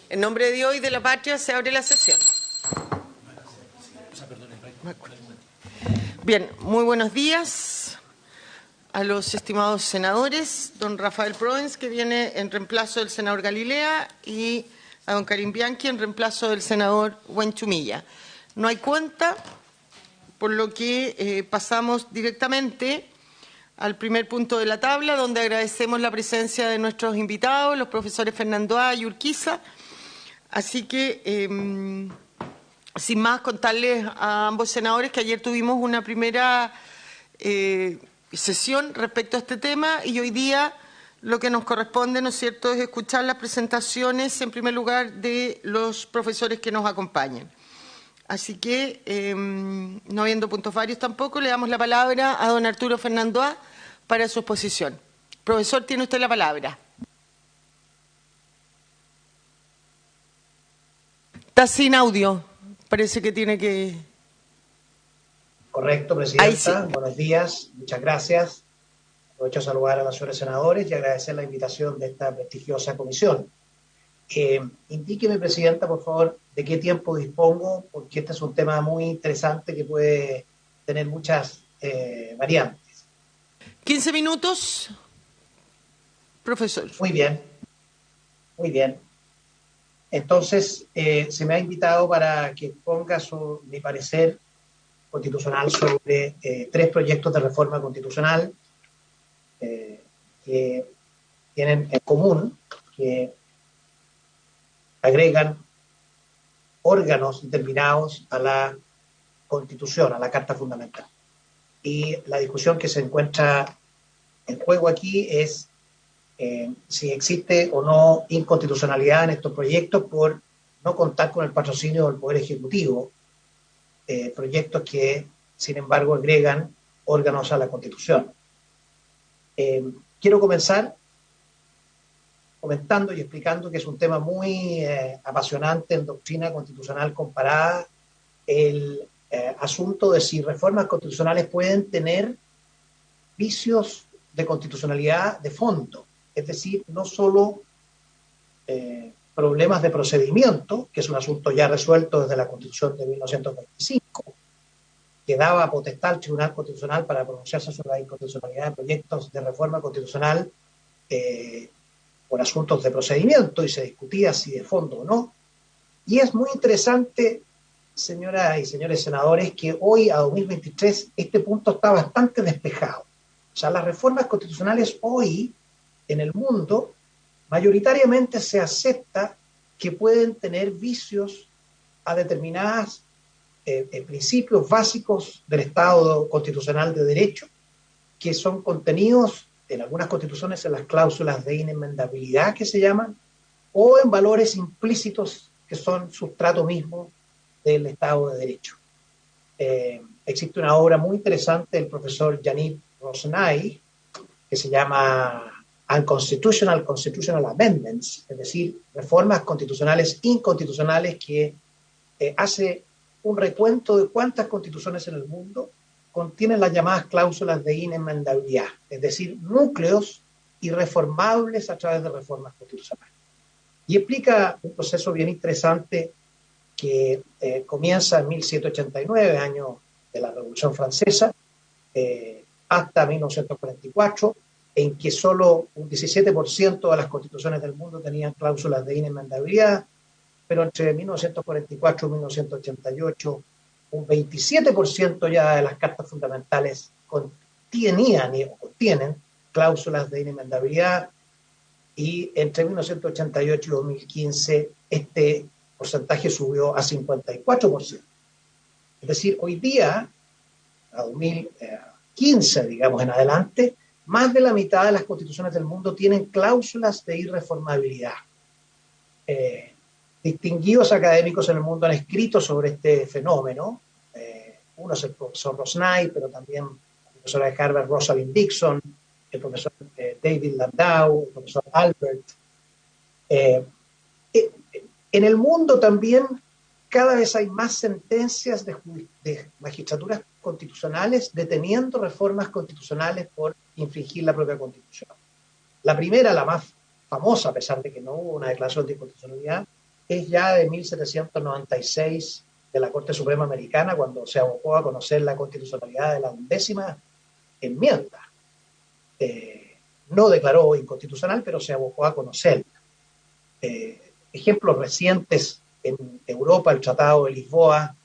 En nombre de Dios y de la patria se abre la sesión. Bien, muy buenos días a los estimados senadores, don Rafael Proens, que viene en reemplazo del senador Galilea, y a don Karim Bianchi en reemplazo del senador Huenchumilla. No hay cuenta, por lo que pasamos directamente al primer punto de la tabla, donde agradecemos la presencia de nuestros invitados, los profesores Fernando A. y Urquiza. Así que, sin más, contarles a ambos senadores que ayer tuvimos una primera sesión respecto a este tema y hoy día lo que nos corresponde, ¿no es cierto?, es escuchar las presentaciones, en primer lugar, de los profesores que nos acompañan. Así que, no habiendo puntos varios tampoco, le damos la palabra a don Arturo Fernando A. para su exposición. Profesor, tiene usted la palabra. Está sin audio. Parece que tiene que... Correcto, Presidenta. Ahí sí. Buenos días. Muchas gracias. Aprovecho a saludar a los señores senadores y agradecer la invitación de esta prestigiosa comisión. Indíqueme, Presidenta, por favor, de qué tiempo dispongo, porque este es un tema muy interesante que puede tener muchas variantes. 15 minutos, profesor. Muy bien, muy bien. Entonces, se me ha invitado para que exponga mi parecer constitucional sobre 3 proyectos de reforma constitucional que tienen en común que agregan órganos determinados a la Constitución, a la Carta Fundamental. Y la discusión que se encuentra en juego aquí es si existe o no inconstitucionalidad en estos proyectos por no contar con el patrocinio del Poder Ejecutivo, proyectos que, sin embargo, agregan órganos a la Constitución. Quiero comenzar comentando y explicando que es un tema muy apasionante en doctrina constitucional comparada, el asunto de si reformas constitucionales pueden tener vicios de constitucionalidad de fondo, es decir, no solo problemas de procedimiento, que es un asunto ya resuelto desde la Constitución de 1925, que daba potestad al Tribunal Constitucional para pronunciarse sobre la inconstitucionalidad de proyectos de reforma constitucional por asuntos de procedimiento y se discutía si de fondo o no. Y es muy interesante, señoras y señores senadores, que hoy, a 2023, este punto está bastante despejado. O sea, las reformas constitucionales hoy en el mundo mayoritariamente se acepta que pueden tener vicios a determinados principios básicos del Estado constitucional de derecho, que son contenidos en algunas constituciones en las cláusulas de inenmendabilidad que se llaman, o en valores implícitos que son sustrato mismo del Estado de Derecho. Existe una obra muy interesante del profesor Yannick Rosnay que se llama Unconstitutional Constitutional Amendments, es decir, reformas constitucionales inconstitucionales, que hace un recuento de cuántas constituciones en el mundo contienen las llamadas cláusulas de inenmendabilidad, es decir, núcleos irreformables a través de reformas constitucionales. Y explica un proceso bien interesante que comienza en 1789, año de la Revolución Francesa, hasta 1944, en que solo un 17% de las constituciones del mundo tenían cláusulas de inenmendabilidad, pero entre 1944 y 1988, un 27% ya de las cartas fundamentales contienen cláusulas de inenmendabilidad, y entre 1988 y 2015 este porcentaje subió a 54%. Es decir, hoy día, a 2015, digamos, en adelante, más de la mitad de las constituciones del mundo tienen cláusulas de irreformabilidad. Distinguidos académicos en el mundo han escrito sobre este fenómeno. Uno es el profesor Rosnay, pero también la profesora de Harvard, Rosalind Dixon, el profesor David Landau, el profesor Albert. En el mundo también cada vez hay más sentencias de magistraturas constitucionales deteniendo reformas constitucionales por infringir la propia Constitución. La primera, la más famosa, a pesar de que no hubo una declaración de inconstitucionalidad, es ya de 1796 de la Corte Suprema Americana, cuando se abocó a conocer la constitucionalidad de la 11ª enmienda. No declaró inconstitucional, pero se abocó a conocerla. Ejemplos recientes en Europa, el Tratado de Lisboa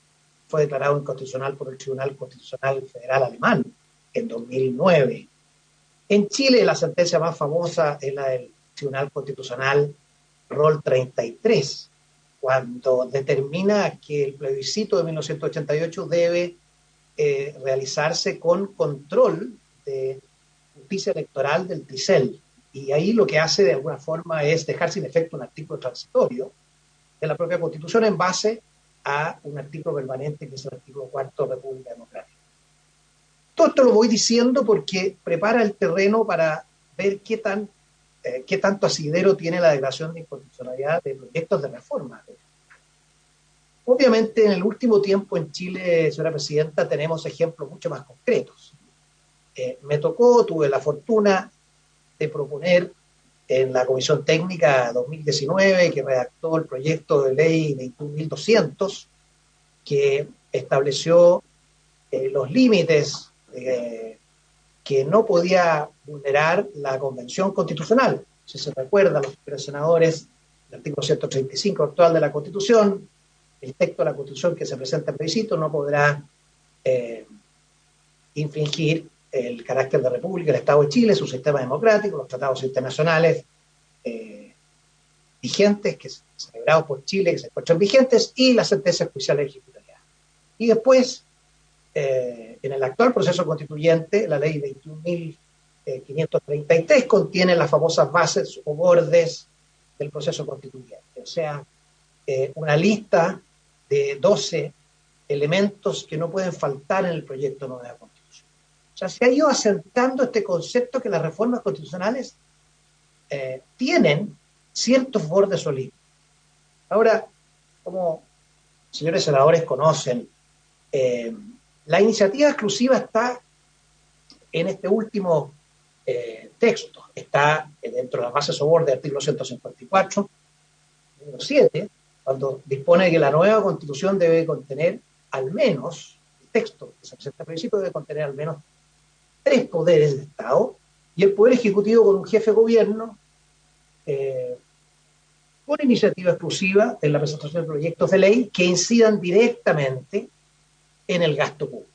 fue declarado inconstitucional por el Tribunal Constitucional Federal Alemán en 2009. En Chile, la sentencia más famosa es la del Tribunal Constitucional Rol 33, cuando determina que el plebiscito de 1988 debe realizarse con control de justicia electoral del TICEL. Y ahí lo que hace de alguna forma es dejar sin efecto un artículo transitorio de la propia Constitución en base a un artículo permanente que es el artículo 4 de República Democrática. Todo esto lo voy diciendo porque prepara el terreno para ver qué tanto asidero tiene la declaración de inconstitucionalidad de proyectos de reforma. Obviamente, en el último tiempo en Chile, señora presidenta, tenemos ejemplos mucho más concretos. Tuve la fortuna de proponer en la Comisión Técnica 2019, que redactó el proyecto de ley 21.200, que estableció los límites que no podía vulnerar la Convención Constitucional. Si se recuerda, los senadores, el artículo 135 actual de la Constitución, el texto de la Constitución que se presenta en plebiscito no podrá infringir el carácter de república, el Estado de Chile, su sistema democrático, los tratados internacionales vigentes, celebrados por Chile, que se encuentran vigentes, y las sentencias judiciales de ejecutividad. Y después, en el actual proceso constituyente, la ley 21.533 contiene las famosas bases o bordes del proceso constituyente, o sea, una lista de 12 elementos que no pueden faltar en el proyecto de nueva Constitución. O sea, se ha ido asentando este concepto que las reformas constitucionales tienen ciertos bordes o límites. Ahora, como señores senadores conocen, la iniciativa exclusiva está en este último texto, está dentro de las bases o bordes del artículo 154, número 7, cuando dispone que la nueva Constitución debe contener al menos, el texto que se presenta al principio debe contener al menos 3 poderes de Estado, y el Poder Ejecutivo con un jefe de gobierno, con iniciativa exclusiva en la presentación de proyectos de ley que incidan directamente en el gasto público.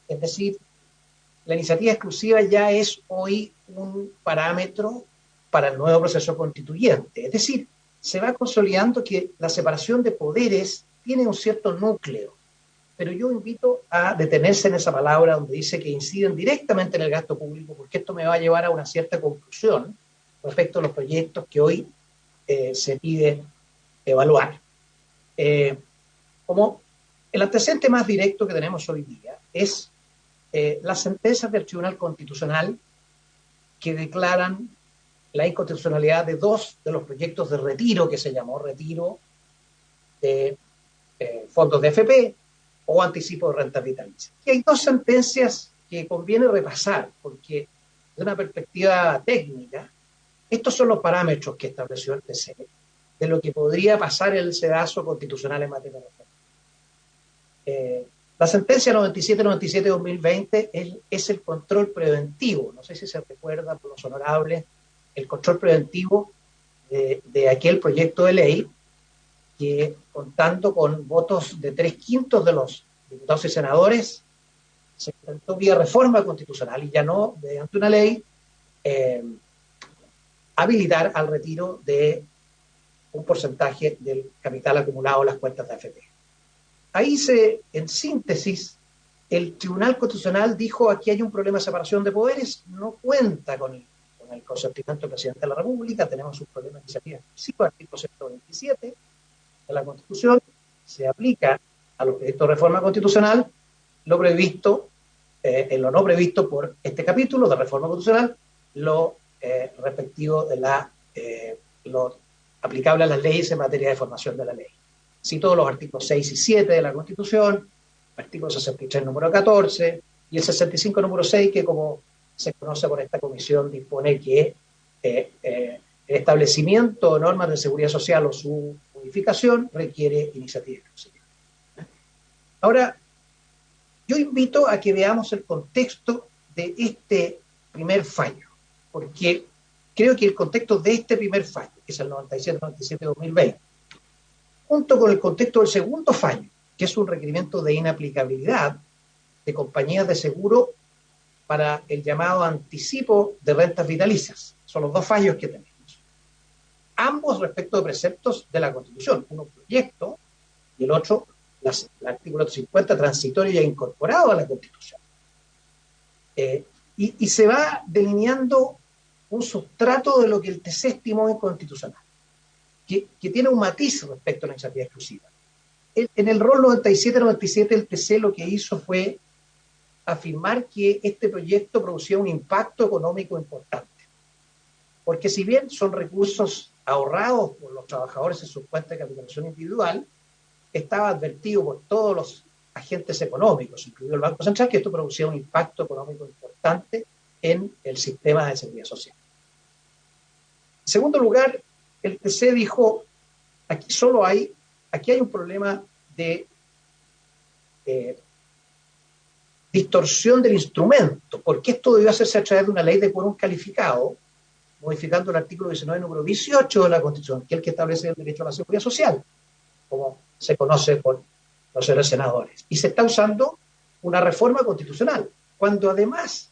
Es decir, la iniciativa exclusiva ya es hoy un parámetro para el nuevo proceso constituyente. Es decir, se va consolidando que la separación de poderes tiene un cierto núcleo, pero yo invito a detenerse en esa palabra donde dice que inciden directamente en el gasto público, porque esto me va a llevar a una cierta conclusión respecto a los proyectos que hoy se pide evaluar. Como el antecedente más directo que tenemos hoy día es las sentencias del Tribunal Constitucional que declaran la inconstitucionalidad de 2 de los proyectos de retiro, que se llamó retiro de fondos de AFP o anticipo de renta vitalicia. Y hay 2 sentencias que conviene repasar, porque de una perspectiva técnica, estos son los parámetros que estableció el TC de lo que podría pasar el sedazo constitucional en materia de reforma. La sentencia 97-97 de 2020 es el control preventivo. No sé si se recuerda por los honorables el control preventivo de aquel proyecto de ley que, contando con votos de 3/5 de los diputados y senadores, se intentó vía reforma constitucional y ya no mediante una ley habilitar al retiro de un porcentaje del capital acumulado en las cuentas de AFP. Ahí en síntesis, el Tribunal Constitucional dijo: aquí hay un problema de separación de poderes, no cuenta con el consentimiento del presidente de la República, tenemos un problema de iniciativa exclusiva, artículo 127 de la Constitución, se aplica a los proyectos de reforma constitucional lo previsto, en lo no previsto por este capítulo de reforma constitucional, lo respectivo de lo aplicable a las leyes en materia de formación de la ley. Cito los artículos 6 y 7 de la Constitución, artículo 63 número 14 y el 65 número 6, que como se conoce por esta comisión dispone que El establecimiento de normas de seguridad social o su modificación requiere iniciativa exclusiva. Ahora, yo invito a que veamos el contexto de este primer fallo, porque creo que el contexto de este primer fallo, que es el 97-97-2020, junto con el contexto del segundo fallo, que es un requerimiento de inaplicabilidad de compañías de seguro para el llamado anticipo de rentas vitalicias. Son los dos fallos que tenemos. Ambos respecto de preceptos de la Constitución. Uno proyecto y el otro el artículo 50 transitorio ya incorporado a la Constitución. Y se va delineando un sustrato de lo que el TC estimó inconstitucional, que tiene un matiz respecto a la iniciativa exclusiva. En el rol 97-97 el TC lo que hizo fue afirmar que este proyecto producía un impacto económico importante. Porque si bien son recursos ahorrados por los trabajadores en su cuenta de capitalización individual, estaba advertido por todos los agentes económicos, incluido el Banco Central, que esto producía un impacto económico importante en el sistema de seguridad social. En segundo lugar, el TC dijo, aquí hay un problema de distorsión del instrumento, porque esto debió hacerse a través de una ley de quórum calificado, modificando el artículo 19, número 18 de la Constitución, que es el que establece el derecho a la seguridad social, como se conoce por los señores senadores. Y se está usando una reforma constitucional, cuando además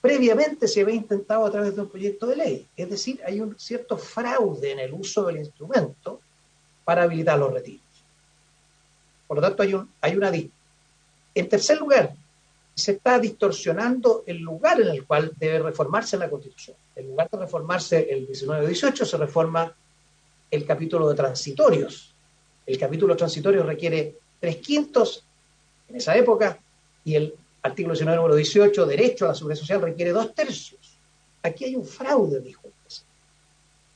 previamente se había intentado a través de un proyecto de ley. Es decir, hay un cierto fraude en el uso del instrumento para habilitar los retiros. Por lo tanto, hay una... En tercer lugar, se está distorsionando el lugar en el cual debe reformarse la Constitución. En lugar de reformarse el 19-18, se reforma el capítulo de transitorios. El capítulo transitorio requiere 3/5 en esa época, y el artículo 19, número 18, derecho a la seguridad social, requiere 2/3. Aquí hay un fraude, dijo el TC.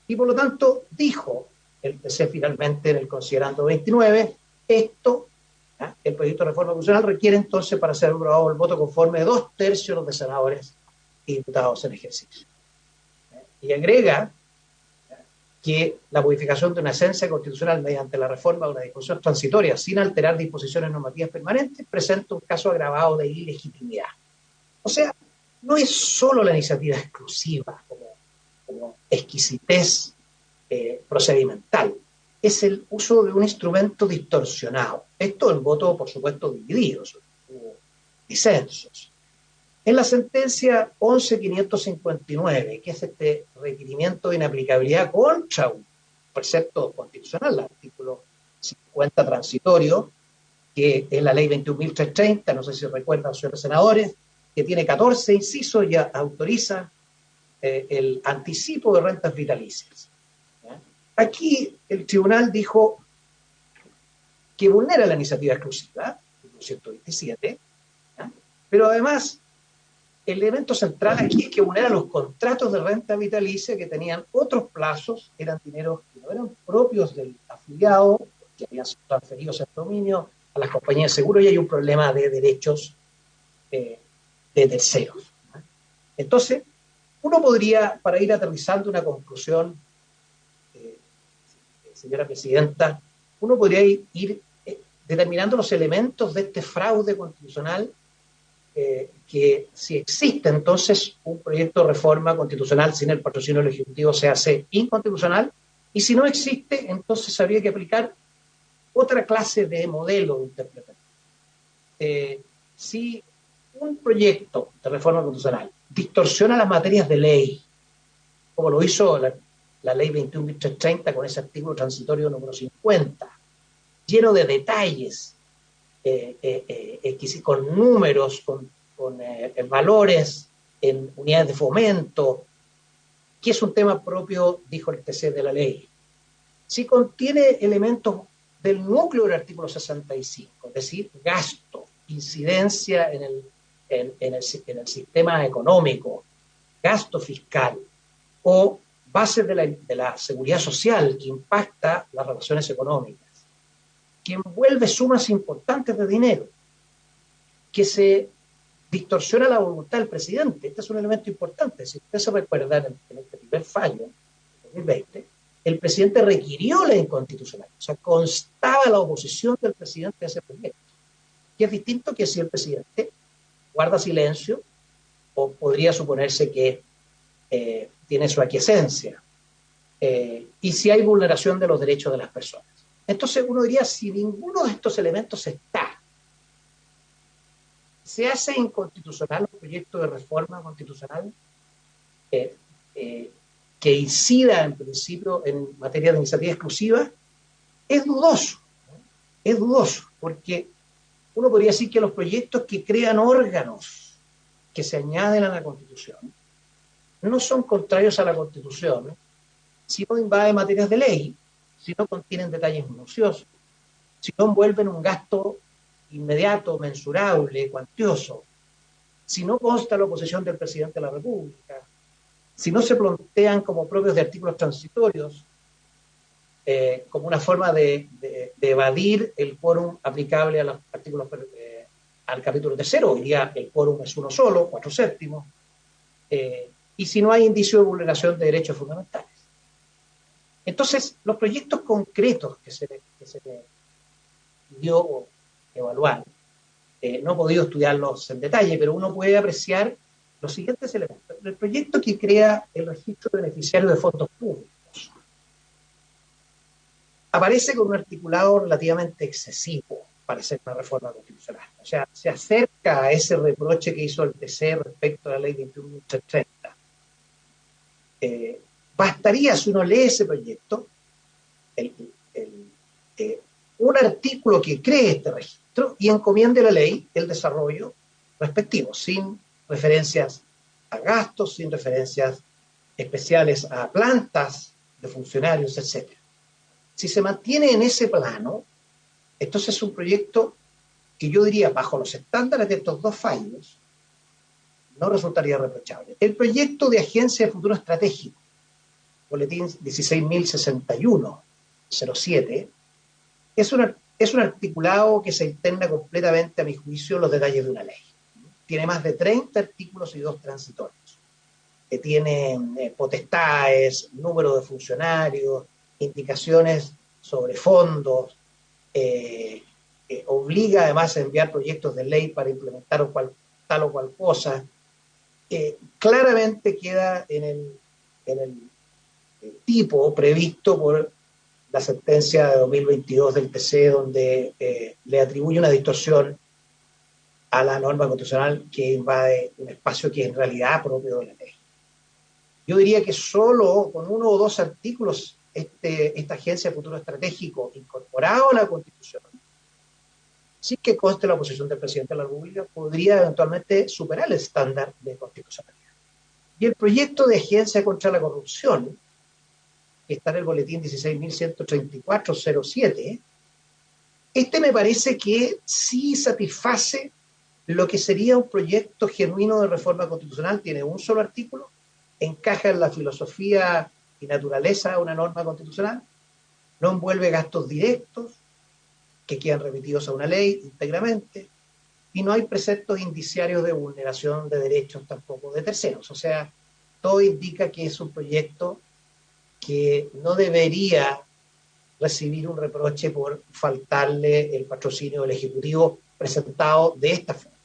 Y por lo tanto, dijo el TC finalmente en el considerando 29, el proyecto de reforma constitucional requiere entonces, para ser aprobado el voto conforme, de 2/3 de senadores y diputados en ejercicio. Y agrega que la modificación de una esencia constitucional mediante la reforma de una disposición transitoria sin alterar disposiciones normativas permanentes presenta un caso agravado de ilegitimidad. O sea, no es solo la iniciativa exclusiva como exquisitez procedimental, es el uso de un instrumento distorsionado. Esto en voto, por supuesto, divididos, hubo disensos. En la sentencia 11.559, que es este requerimiento de inaplicabilidad contra un precepto constitucional, el artículo 50 transitorio, que es la ley 21.330, no sé si recuerdan, señores senadores, que tiene 14 incisos y autoriza el anticipo de rentas vitalicias. Aquí el tribunal dijo que vulnera la iniciativa exclusiva, el 127, pero además el elemento central aquí es que vulnera los contratos de renta vitalicia que tenían otros plazos, eran dineros que no eran propios del afiliado, que habían sido transferidos en dominio a las compañías de seguro, y hay un problema de derechos de terceros. Entonces, uno podría, para ir aterrizando una conclusión, señora presidenta, uno podría ir determinando los elementos de este fraude constitucional, que si existe entonces un proyecto de reforma constitucional sin el patrocinio del Ejecutivo se hace inconstitucional, y si no existe, entonces habría que aplicar otra clase de modelo de interpretación. Si un proyecto de reforma constitucional distorsiona las materias de ley, como lo hizo la ley 21.330 con ese artículo transitorio número 50, lleno de detalles, con números, con valores en unidades de fomento, que es un tema propio, dijo el TC, de la ley. Si contiene elementos del núcleo del artículo 65, es decir, gasto, incidencia en el sistema económico, gasto fiscal, o bases de la seguridad social que impacta las relaciones económicas, que envuelve sumas importantes de dinero, que se distorsiona la voluntad del presidente. Este es un elemento importante. Si usted se recuerda en este primer fallo, 2020, el presidente requirió la inconstitucionalidad. O sea, constaba la oposición del presidente a ese proyecto. Y es distinto que si el presidente guarda silencio, o podría suponerse que tiene su aquiescencia, y si hay vulneración de los derechos de las personas. Entonces uno diría, si ninguno de estos elementos está, se hace inconstitucional un proyecto de reforma constitucional que incida en principio en materia de iniciativa exclusiva, es dudoso, porque uno podría decir que los proyectos que crean órganos que se añaden a la Constitución no son contrarios a la Constitución, si no invaden materias de ley, si no contienen detalles minuciosos, si no envuelven un gasto inmediato, mensurable, cuantioso, si no consta la oposición del presidente de la República, si no se plantean como propios de artículos transitorios, como una forma de evadir el quórum aplicable a los artículos al capítulo tercero. Hoy día el quórum es uno solo, 4/7, y si no hay indicio de vulneración de derechos fundamentales. Entonces, los proyectos concretos que se dio evaluar, no he podido estudiarlos en detalle, pero uno puede apreciar los siguientes elementos. El proyecto que crea el registro de beneficiarios de fondos públicos aparece con un articulado relativamente excesivo para ser una reforma constitucional. O sea, se acerca a ese reproche que hizo el TC respecto a la ley 21.330. Bastaría, si uno lee ese proyecto, un artículo que cree este registro y encomiende a la ley el desarrollo respectivo, sin referencias a gastos, sin referencias especiales a plantas de funcionarios, etc. Si se mantiene en ese plano, entonces es un proyecto que yo diría, bajo los estándares de estos dos fallos, no resultaría reprochable. El proyecto de Agencia de Futuro Estratégico, boletín 16.061/07, es un articulado que se interna completamente, a mi juicio, en los detalles de una ley. Tiene más de 30 artículos y 2 transitorios, que tienen potestades, número de funcionarios, indicaciones sobre fondos, obliga además a enviar proyectos de ley para implementar tal o cual cosa. Claramente queda en el tipo previsto por la sentencia de 2022 del TC, donde le atribuye una distorsión a la norma constitucional que invade un espacio que es en realidad propio de la ley. Yo diría que solo con 1 o 2 artículos esta Agencia de Futuro Estratégico incorporado a la Constitución, sin que conste la oposición del presidente de la República, podría eventualmente superar el estándar de constitucionalidad. Y el proyecto de Agencia contra la Corrupción, que está en el boletín 16.134/07, me parece que sí satisface lo que sería un proyecto genuino de reforma constitucional. Tiene un solo artículo, encaja en la filosofía y naturaleza de una norma constitucional, no envuelve gastos directos que quedan remitidos a una ley íntegramente, y no hay preceptos indiciarios de vulneración de derechos tampoco de terceros. O sea, todo indica que es un proyecto que no debería recibir un reproche por faltarle el patrocinio del Ejecutivo presentado de esta forma.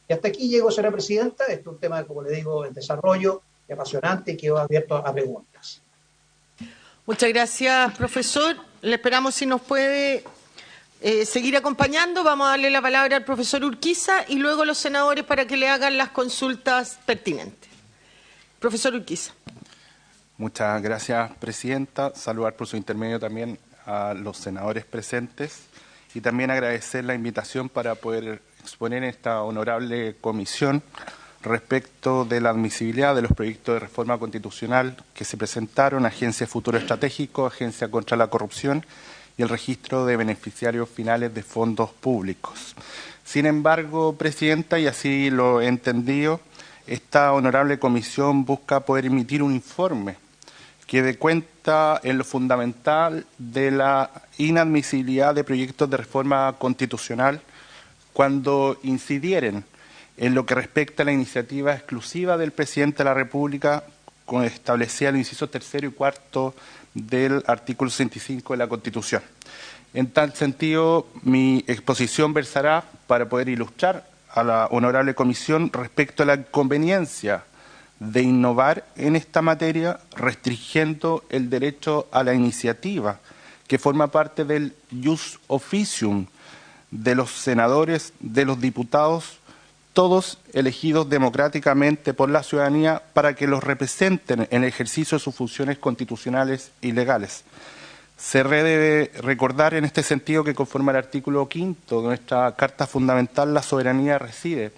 Y hasta aquí llego, señora presidenta. Este es un tema, como le digo, en desarrollo, y apasionante, y quedo abierto a preguntas. Muchas gracias, profesor. Le esperamos si nos puede seguir acompañando. Vamos a darle la palabra al profesor Urquiza y luego a los senadores para que le hagan las consultas pertinentes. Profesor Urquiza. Muchas gracias, presidenta. Saludar por su intermedio también a los senadores presentes y también agradecer la invitación para poder exponer en esta honorable comisión respecto de la admisibilidad de los proyectos de reforma constitucional que se presentaron, Agencia de Futuro Estratégico, Agencia contra la Corrupción y el registro de beneficiarios finales de fondos públicos. Sin embargo, presidenta, y así lo he entendido, esta honorable comisión busca poder emitir un informe que dé cuenta en lo fundamental de la inadmisibilidad de proyectos de reforma constitucional cuando incidieren en lo que respecta a la iniciativa exclusiva del presidente de la República establecía el inciso tercero y cuarto del artículo 65 de la Constitución. En tal sentido, mi exposición versará para poder ilustrar a la honorable comisión respecto a la conveniencia de innovar en esta materia, restringiendo el derecho a la iniciativa, que forma parte del ius officium de los senadores, de los diputados, todos elegidos democráticamente por la ciudadanía para que los representen en el ejercicio de sus funciones constitucionales y legales. Se debe recordar en este sentido que conforme al artículo 5 de nuestra Carta Fundamental, la soberanía reside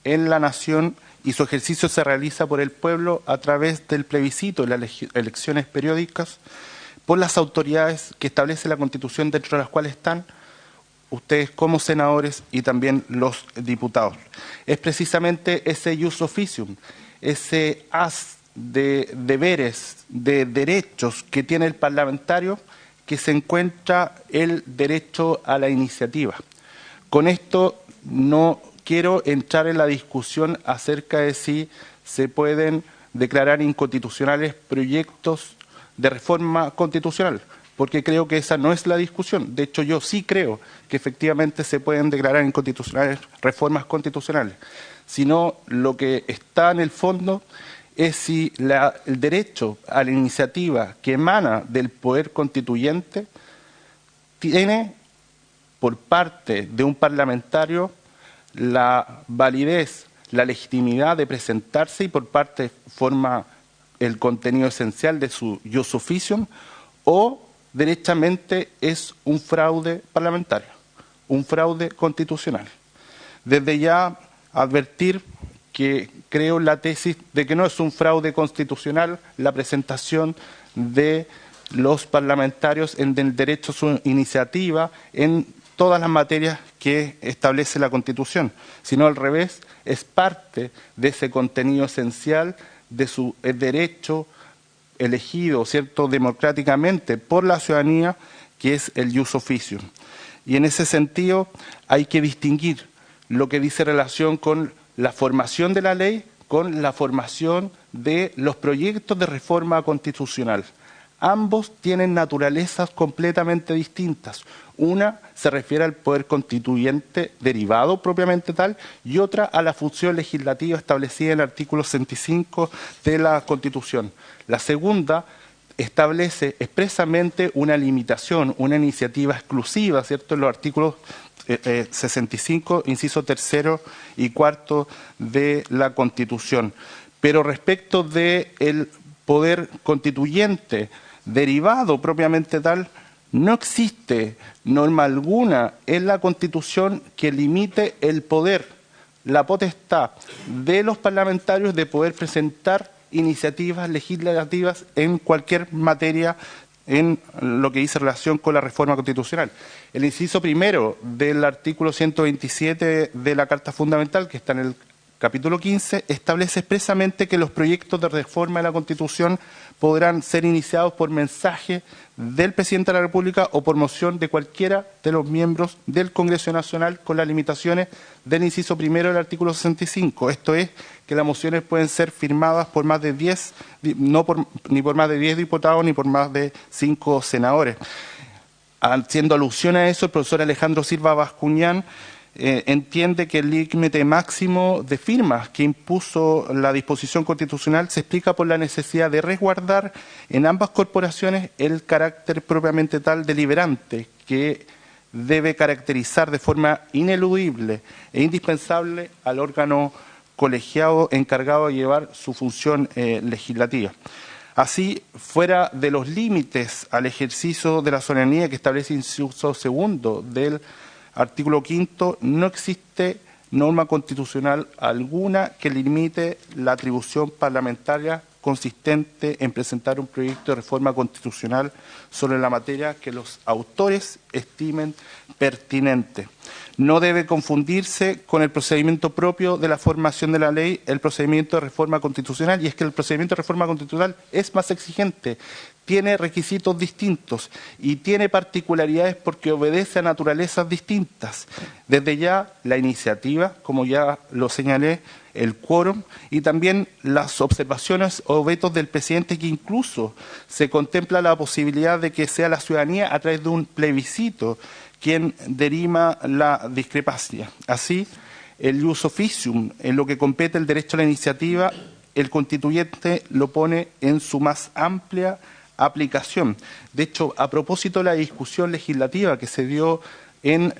en la nación y su ejercicio se realiza por el pueblo a través del plebiscito y las elecciones periódicas por las autoridades que establece la Constitución, dentro de las cuales están ustedes como senadores y también los diputados. Es precisamente ese ius officium, ese haz de deberes, de derechos que tiene el parlamentario, que se encuentra el derecho a la iniciativa. Con esto no quiero entrar en la discusión acerca de si se pueden declarar inconstitucionales proyectos de reforma constitucional, porque creo que esa no es la discusión. De hecho, yo sí creo que efectivamente se pueden declarar inconstitucionales reformas constitucionales, sino lo que está en el fondo es si el derecho a la iniciativa que emana del poder constituyente tiene por parte de un parlamentario la validez, la legitimidad de presentarse y por parte forma el contenido esencial de su ius officium, o derechamente es un fraude parlamentario, un fraude constitucional. Desde ya advertir que creo la tesis de que no es un fraude constitucional la presentación de los parlamentarios en el derecho a su iniciativa en todas las materias que establece la Constitución, sino al revés, es parte de ese contenido esencial de su derecho elegido, ¿cierto?, democráticamente por la ciudadanía, que es el ius officium. Y en ese sentido hay que distinguir lo que dice relación con la formación de la ley con la formación de los proyectos de reforma constitucional. Ambos tienen naturalezas completamente distintas. Una se refiere al poder constituyente derivado propiamente tal y otra a la función legislativa establecida en el artículo 65 de la Constitución. La segunda establece expresamente una limitación, una iniciativa exclusiva, ¿cierto?, en los artículos 65, inciso tercero y cuarto de la Constitución. Pero respecto del poder constituyente derivado propiamente tal, no existe norma alguna en la Constitución que limite el poder, la potestad de los parlamentarios de poder presentar iniciativas legislativas en cualquier materia en lo que dice relación con la reforma constitucional. El inciso primero del artículo 127 de la Carta Fundamental, que está en el capítulo 15, establece expresamente que los proyectos de reforma de la Constitución podrán ser iniciados por mensaje del Presidente de la República o por moción de cualquiera de los miembros del Congreso Nacional, con las limitaciones del inciso primero del artículo 65. Esto es, que las mociones pueden ser firmadas por más de 10, ni por más de 10 diputados ni por más de 5 senadores. Haciendo alusión a eso, el profesor Alejandro Silva Bascuñán entiende que el límite máximo de firmas que impuso la disposición constitucional se explica por la necesidad de resguardar en ambas corporaciones el carácter propiamente tal deliberante que debe caracterizar de forma ineludible e indispensable al órgano colegiado encargado de llevar su función legislativa. Así, fuera de los límites al ejercicio de la soberanía que establece el inciso segundo del artículo 5, no existe norma constitucional alguna que limite la atribución parlamentaria consistente en presentar un proyecto de reforma constitucional sobre la materia que los autores estimen pertinente. No debe confundirse con el procedimiento propio de la formación de la ley, el procedimiento de reforma constitucional, y es que el procedimiento de reforma constitucional es más exigente, tiene requisitos distintos y tiene particularidades porque obedece a naturalezas distintas. Desde ya la iniciativa, como ya lo señalé, el quórum y también las observaciones o vetos del presidente, que incluso se contempla la posibilidad de que sea la ciudadanía a través de un plebiscito quien derima la discrepancia. Así, el ius officium, en lo que compete el derecho a la iniciativa, el constituyente lo pone en su más amplia aplicación. De hecho, a propósito de la discusión legislativa que se dio en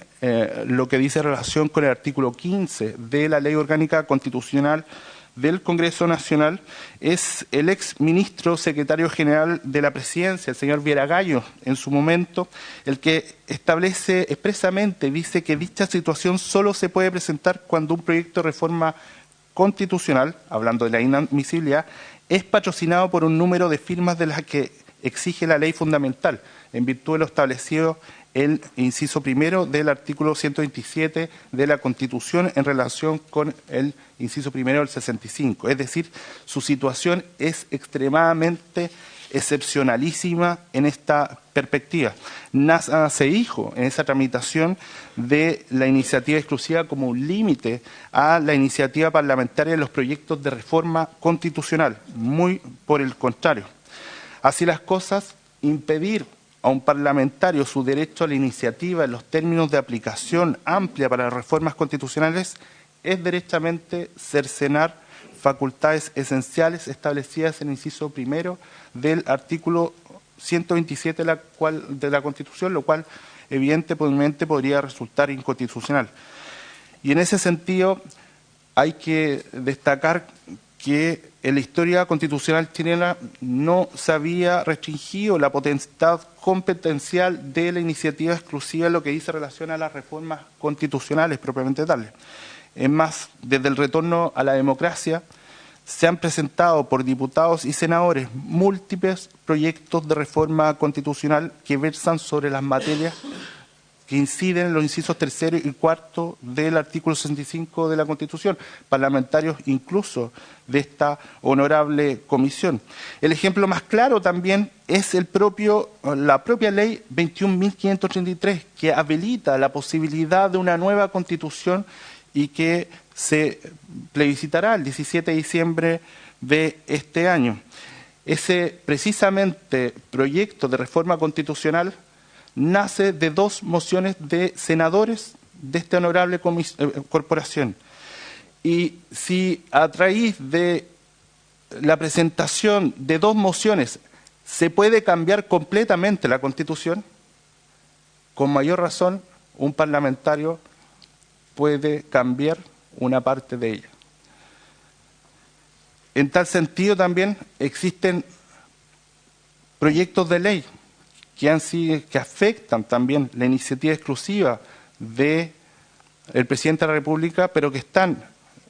lo que dice relación con el artículo 15 de la Ley Orgánica Constitucional del Congreso Nacional, es el ex ministro secretario general de la Presidencia, el señor Vieragallo, en su momento, el que establece expresamente, dice que dicha situación solo se puede presentar cuando un proyecto de reforma constitucional, hablando de la inadmisibilidad, es patrocinado por un número de firmas de las que exige la ley fundamental, en virtud de lo establecido el inciso primero del artículo 127 de la Constitución en relación con el inciso primero del 65. Es decir, su situación es extremadamente excepcionalísima en esta perspectiva. Se dijo en esa tramitación de la iniciativa exclusiva como un límite a la iniciativa parlamentaria en los proyectos de reforma constitucional. Muy por el contrario. Así las cosas, impedir a un parlamentario su derecho a la iniciativa en los términos de aplicación amplia para las reformas constitucionales es derechamente cercenar facultades esenciales establecidas en el inciso primero del artículo 127 de la Constitución, lo cual evidentemente podría resultar inconstitucional. Y en ese sentido hay que destacar que en la historia constitucional chilena no se había restringido la potestad competencial de la iniciativa exclusiva en lo que dice relación a las reformas constitucionales propiamente tales. Es más, desde el retorno a la democracia se han presentado por diputados y senadores múltiples proyectos de reforma constitucional que versan sobre las materias que inciden en los incisos tercero y cuarto del artículo 65 de la Constitución, parlamentarios incluso de esta honorable comisión. El ejemplo más claro también es la propia ley 21.533, que habilita la posibilidad de una nueva Constitución y que se plebiscitará el 17 de diciembre de este año. Ese precisamente proyecto de reforma constitucional nace de dos mociones de senadores de esta honorable corporación. Y si a raíz de la presentación de dos mociones se puede cambiar completamente la Constitución, con mayor razón un parlamentario puede cambiar una parte de ella. En tal sentido también existen proyectos de ley que afectan también la iniciativa exclusiva del presidente de la República, pero que están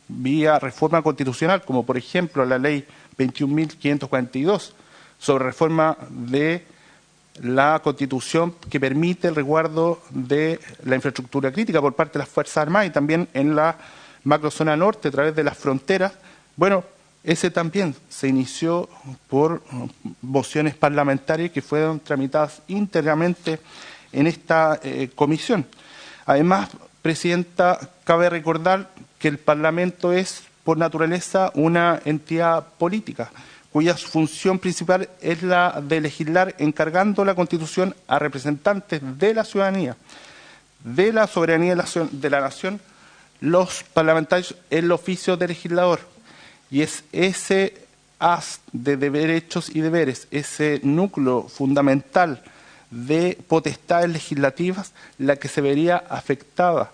vía reforma constitucional, como por ejemplo la ley 21.542 sobre reforma de la Constitución que permite el resguardo de la infraestructura crítica por parte de las Fuerzas Armadas y también en la macrozona norte a través de las fronteras. Bueno, ese también se inició por mociones parlamentarias que fueron tramitadas íntegramente en esta comisión. Además, Presidenta, cabe recordar que el Parlamento es, por naturaleza, una entidad política, cuya función principal es la de legislar encargando la Constitución a representantes de la ciudadanía, de la soberanía de la nación, los parlamentarios, el oficio de legislador. Y es ese haz de derechos y deberes, ese núcleo fundamental de potestades legislativas, la que se vería afectada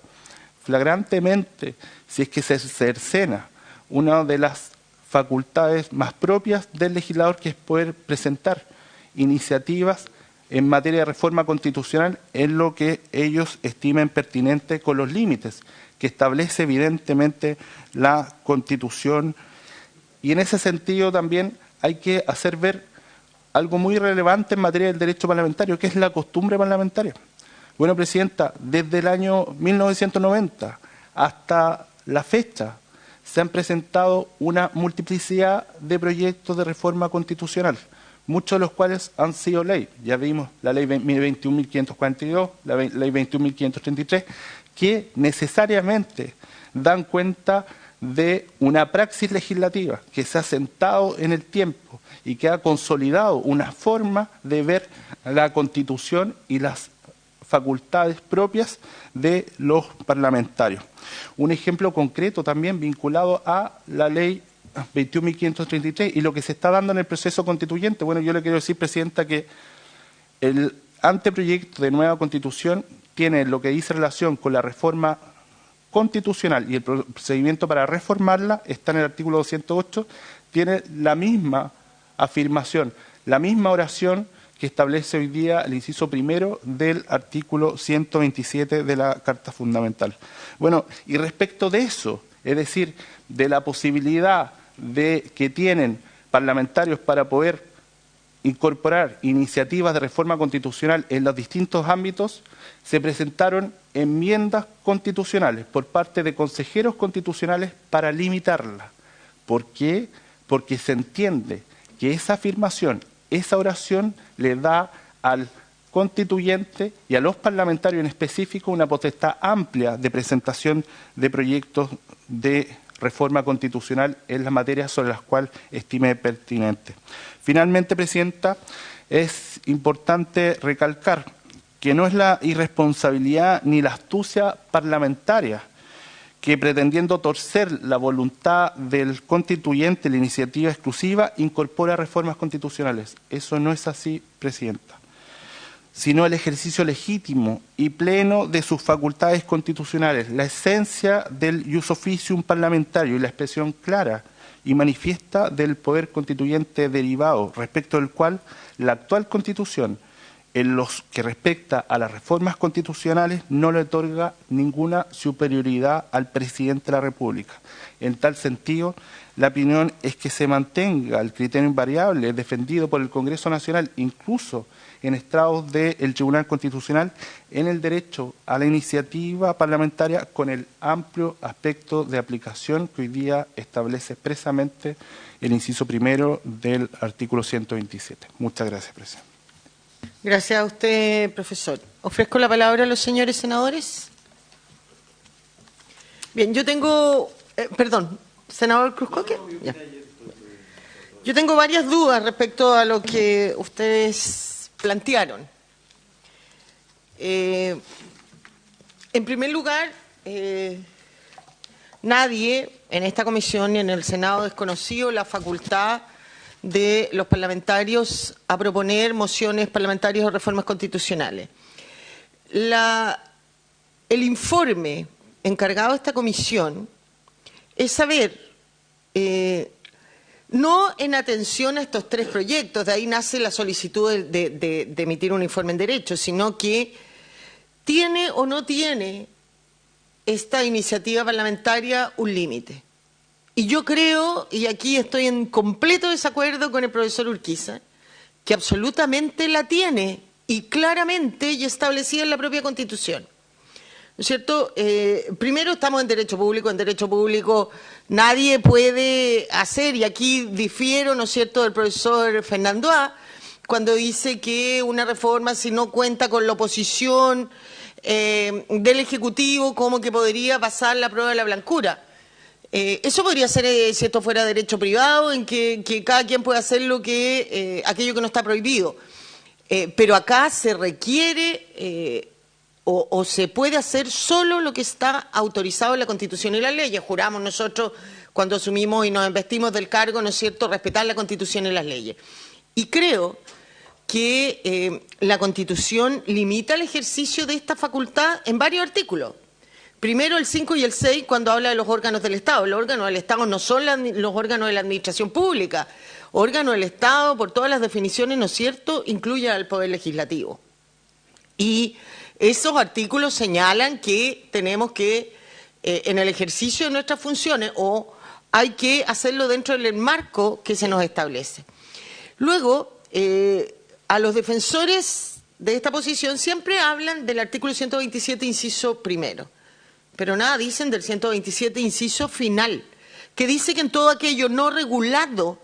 flagrantemente si es que se cercena una de las facultades más propias del legislador, que es poder presentar iniciativas en materia de reforma constitucional en lo que ellos estimen pertinente con los límites que establece evidentemente la Constitución. Y en ese sentido también hay que hacer ver algo muy relevante en materia del derecho parlamentario, que es la costumbre parlamentaria. Bueno, Presidenta, desde el año 1990 hasta la fecha se han presentado una multiplicidad de proyectos de reforma constitucional, muchos de los cuales han sido ley. Ya vimos la ley 21.542, la ley 21.533, que necesariamente dan cuenta de una praxis legislativa que se ha sentado en el tiempo y que ha consolidado una forma de ver la Constitución y las facultades propias de los parlamentarios. Un ejemplo concreto también vinculado a la ley 21.533 y lo que se está dando en el proceso constituyente. Bueno, yo le quiero decir, Presidenta, que el anteproyecto de nueva Constitución tiene lo que dice relación con la reforma constitucional y el procedimiento para reformarla, está en el artículo 208, tiene la misma afirmación, la misma oración que establece hoy día el inciso primero del artículo 127 de la Carta Fundamental. Bueno, y respecto de eso, es decir, de la posibilidad de que tienen parlamentarios para poder incorporar iniciativas de reforma constitucional en los distintos ámbitos, se presentaron enmiendas constitucionales por parte de consejeros constitucionales para limitarla. ¿Por qué? Porque se entiende que esa afirmación, esa oración le da al constituyente y a los parlamentarios en específico una potestad amplia de presentación de proyectos de reforma constitucional en las materias sobre las cuales estime pertinente. Finalmente, Presidenta, es importante recalcar que no es la irresponsabilidad ni la astucia parlamentaria que, pretendiendo torcer la voluntad del constituyente, la iniciativa exclusiva, incorpora reformas constitucionales. Eso no es así, Presidenta, sino el ejercicio legítimo y pleno de sus facultades constitucionales, la esencia del ius officium parlamentario y la expresión clara y manifiesta del poder constituyente derivado, respecto del cual la actual Constitución, en lo que respecta a las reformas constitucionales, no le otorga ninguna superioridad al Presidente de la República. En tal sentido, la opinión es que se mantenga el criterio invariable defendido por el Congreso Nacional, incluso en estrados del Tribunal Constitucional, en el derecho a la iniciativa parlamentaria con el amplio aspecto de aplicación que hoy día establece expresamente el inciso primero del artículo 127. Muchas gracias, Presidente. Gracias a usted, profesor. Ofrezco la palabra a los señores senadores. Bien, yo tengo... perdón, senador Cruzcoque. Ya. Yo tengo varias dudas respecto a lo que ustedes plantearon. En primer lugar, nadie en esta comisión ni en el Senado ha desconocido la facultad de los parlamentarios a proponer mociones parlamentarias o reformas constitucionales. El informe encargado de esta comisión es saber, no en atención a estos tres proyectos, de ahí nace la solicitud de emitir un informe en derecho, sino que tiene o no tiene esta iniciativa parlamentaria un límite. Y yo creo, y aquí estoy en completo desacuerdo con el profesor Urquiza, que absolutamente la tiene y claramente y establecida en la propia Constitución. ¿No es cierto? Primero estamos en derecho público nadie puede hacer, y aquí difiero, ¿no es cierto?, del profesor Fernando A., cuando dice que una reforma, si no cuenta con la oposición del Ejecutivo, ¿cómo que podría pasar la prueba de la blancura? Eso podría ser si esto fuera derecho privado, en que cada quien puede hacer aquello que no está prohibido. Pero acá se requiere o se puede hacer solo lo que está autorizado en la Constitución y las leyes. Juramos nosotros, cuando asumimos y nos investimos del cargo, ¿no es cierto?, respetar la Constitución y las leyes. Y creo que la Constitución limita el ejercicio de esta facultad en varios artículos. Primero, el 5 y el 6, cuando habla de los órganos del Estado. Los órganos del Estado no son los órganos de la administración pública. Órgano del Estado, por todas las definiciones, ¿no es cierto?, incluye al Poder Legislativo. Y esos artículos señalan que tenemos que, en el ejercicio de nuestras funciones, o hay que hacerlo dentro del marco que se nos establece. Luego, a los defensores de esta posición siempre hablan del artículo 127, inciso primero, pero nada dicen del 127, inciso final, que dice que en todo aquello no regulado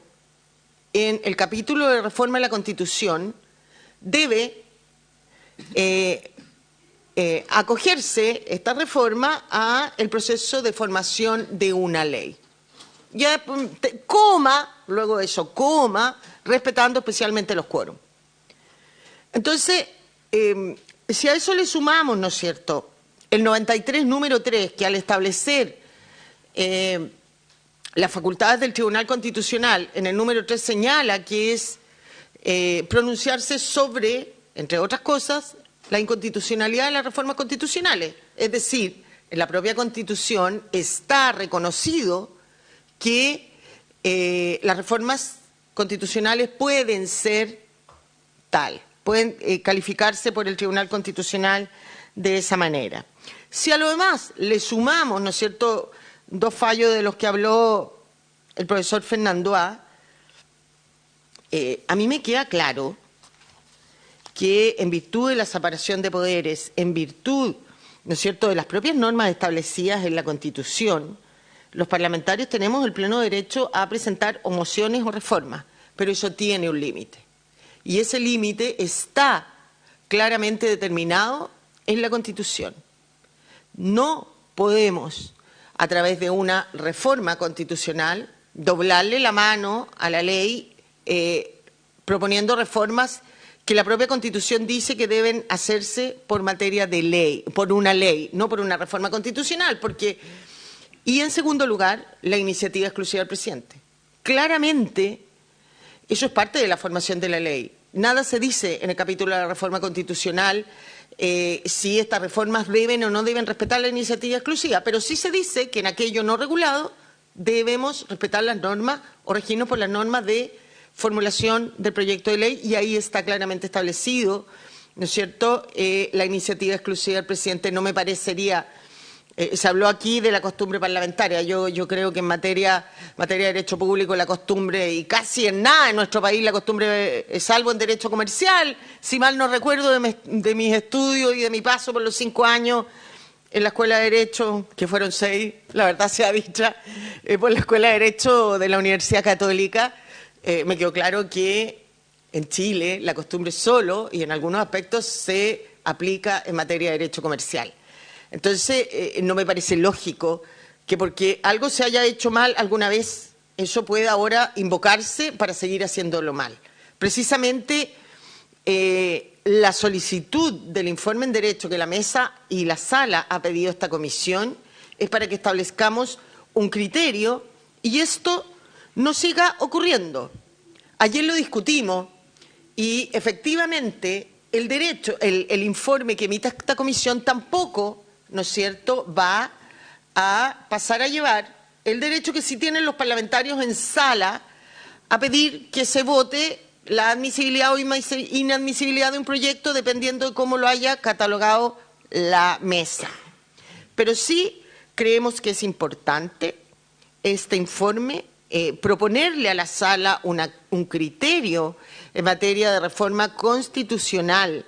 en el capítulo de reforma de la Constitución debe acogerse esta reforma a el proceso de formación de una ley. Ya, luego de eso, respetando especialmente los quórum. Entonces, si a eso le sumamos, ¿no es cierto?, el 93, número 3, que al establecer las facultades del Tribunal Constitucional, en el número 3 señala que es pronunciarse sobre, entre otras cosas, la inconstitucionalidad de las reformas constitucionales. Es decir, en la propia Constitución está reconocido que las reformas constitucionales pueden ser pueden calificarse por el Tribunal Constitucional de esa manera. Si a lo demás le sumamos, ¿no es cierto?, dos fallos de los que habló el profesor Fernando A., a mí me queda claro que en virtud de la separación de poderes, en virtud, ¿no es cierto?, de las propias normas establecidas en la Constitución, los parlamentarios tenemos el pleno derecho a presentar o mociones o reformas, pero eso tiene un límite. Y ese límite está claramente determinado en la Constitución. No podemos, a través de una reforma constitucional, doblarle la mano a la ley proponiendo reformas que la propia Constitución dice que deben hacerse por materia de ley, por una ley, no por una reforma constitucional, y en segundo lugar, la iniciativa exclusiva del presidente. Claramente, eso es parte de la formación de la ley. Nada se dice en el capítulo de la reforma constitucional si estas reformas deben o no deben respetar la iniciativa exclusiva, pero sí se dice que en aquello no regulado debemos respetar las normas o regirnos por las normas de formulación del proyecto de ley, y ahí está claramente establecido, ¿no es cierto?, la iniciativa exclusiva del presidente. No me parecería... se habló aquí de la costumbre parlamentaria. Yo creo que en materia de derecho público la costumbre, y casi en nada en nuestro país la costumbre, salvo en derecho comercial, si mal no recuerdo de mis estudios y de mi paso por los 5 años en la Escuela de Derecho, que fueron 6, la verdad sea dicha, por la Escuela de Derecho de la Universidad Católica, me quedó claro que en Chile la costumbre solo y en algunos aspectos se aplica en materia de derecho comercial. Entonces, no me parece lógico que porque algo se haya hecho mal alguna vez, eso pueda ahora invocarse para seguir haciéndolo mal. Precisamente, la solicitud del informe en derecho que la mesa y la sala ha pedido a esta comisión es para que establezcamos un criterio y esto no siga ocurriendo. Ayer lo discutimos y efectivamente el informe que emita esta comisión tampoco, ¿no es cierto?, va a pasar a llevar el derecho que sí tienen los parlamentarios en sala a pedir que se vote la admisibilidad o inadmisibilidad de un proyecto dependiendo de cómo lo haya catalogado la mesa. Pero sí creemos que es importante este informe, proponerle a la sala un criterio en materia de reforma constitucional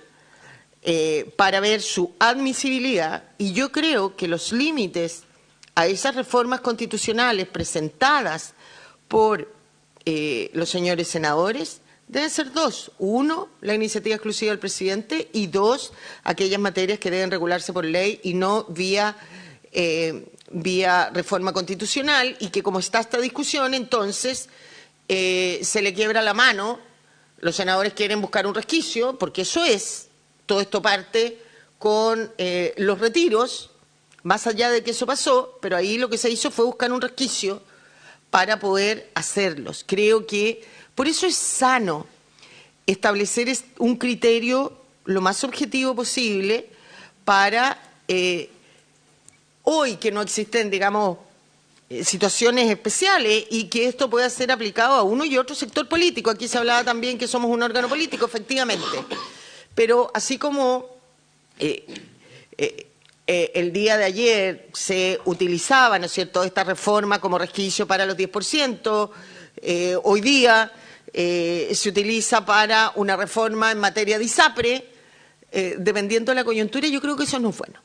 para ver su admisibilidad, y yo creo que los límites a esas reformas constitucionales presentadas por los señores senadores deben ser dos. Uno, la iniciativa exclusiva del presidente, y dos, aquellas materias que deben regularse por ley y no vía reforma constitucional, y que como está esta discusión, entonces se le quiebra la mano, los senadores quieren buscar un resquicio, porque eso es, todo esto parte con los retiros, más allá de que eso pasó, pero ahí lo que se hizo fue buscar un resquicio para poder hacerlos. Creo que por eso es sano establecer un criterio lo más objetivo posible para hoy que no existen, digamos, situaciones especiales y que esto pueda ser aplicado a uno y otro sector político. Aquí se hablaba también que somos un órgano político, efectivamente. Pero así como el día de ayer se utilizaba, ¿no es cierto?, esta reforma como resquicio para los 10%, hoy día se utiliza para una reforma en materia de ISAPRE, dependiendo de la coyuntura, yo creo que eso no es bueno.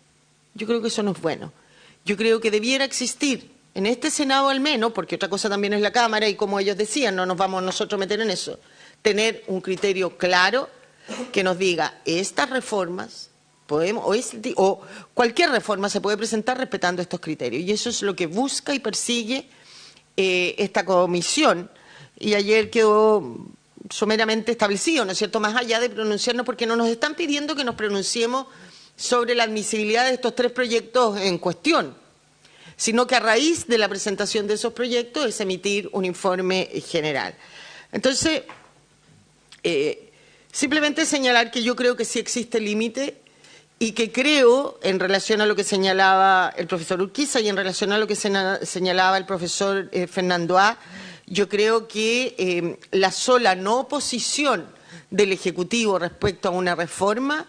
Yo creo que eso no es bueno. Yo creo que debiera existir, en este Senado al menos, porque otra cosa también es la Cámara, y como ellos decían, no nos vamos nosotros a meter en eso, tener un criterio claro que nos diga, estas reformas podemos, o cualquier reforma se puede presentar respetando estos criterios. Y eso es lo que busca y persigue esta comisión. Y ayer quedó someramente establecido, ¿no es cierto?, más allá de pronunciarnos, porque no nos están pidiendo que nos pronunciemos sobre la admisibilidad de estos 3 proyectos en cuestión, sino que a raíz de la presentación de esos proyectos es emitir un informe general. Entonces, simplemente señalar que yo creo que sí existe límite y que creo, en relación a lo que señalaba el profesor Urquiza y en relación a lo que señalaba el profesor Fernando A., yo creo que la sola no oposición del Ejecutivo respecto a una reforma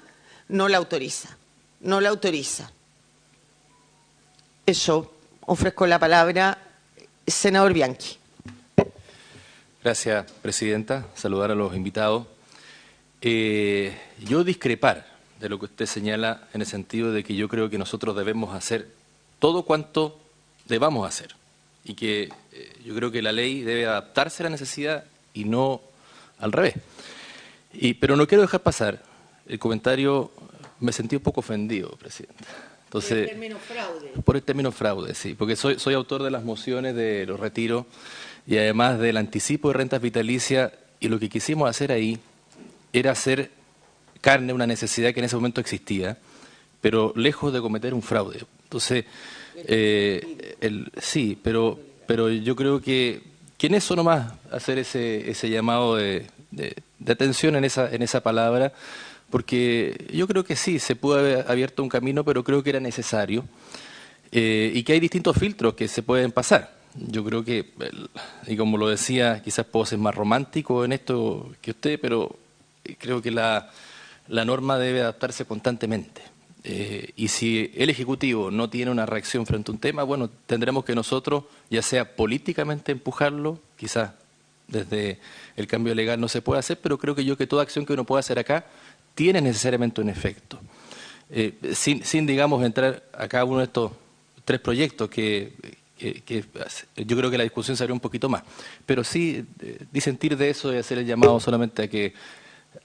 no la autoriza. No la autoriza. Eso, ofrezco la palabra, senador Bianchi. Gracias, presidenta. Saludar a los invitados. Yo discrepar de lo que usted señala en el sentido de que yo creo que nosotros debemos hacer todo cuanto debamos hacer y que yo creo que la ley debe adaptarse a la necesidad y no al revés. Pero no quiero dejar pasar el comentario, me sentí un poco ofendido, presidenta. Entonces, por el término fraude. Por el término fraude, sí, porque soy autor de las mociones de los retiros y además del anticipo de rentas vitalicias, y lo que quisimos hacer ahí era hacer carne una necesidad que en ese momento existía, pero lejos de cometer un fraude. Entonces, sí, pero yo creo que en eso nomás hacer ese llamado de atención en esa palabra, porque yo creo que sí, se pudo haber abierto un camino, pero creo que era necesario y que hay distintos filtros que se pueden pasar. Yo creo que, y como lo decía, quizás puedo ser más romántico en esto que usted, pero creo que la norma debe adaptarse constantemente. Y si el Ejecutivo no tiene una reacción frente a un tema, bueno, tendremos que nosotros, ya sea políticamente empujarlo, quizás desde el cambio legal no se puede hacer, pero creo que toda acción que uno pueda hacer acá tiene necesariamente un efecto. Sin, digamos, entrar a cada uno de estos 3 proyectos que yo creo que la discusión se abrió un poquito más. Pero sí disentir de eso y hacer el llamado solamente a que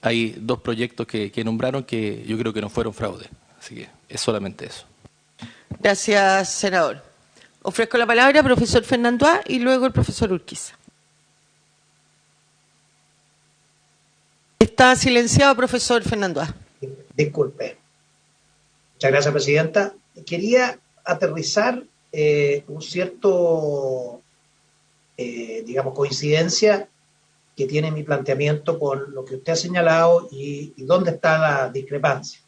hay 2 proyectos que nombraron que yo creo que no fueron fraude. Así que es solamente eso. Gracias, senador. Ofrezco la palabra al profesor Fernando A. y luego el profesor Urquiza. Está silenciado, profesor Fernando A. Disculpe. Muchas gracias, presidenta. Quería aterrizar un cierto, digamos, coincidencia que tiene mi planteamiento con lo que usted ha señalado y dónde está la discrepancia.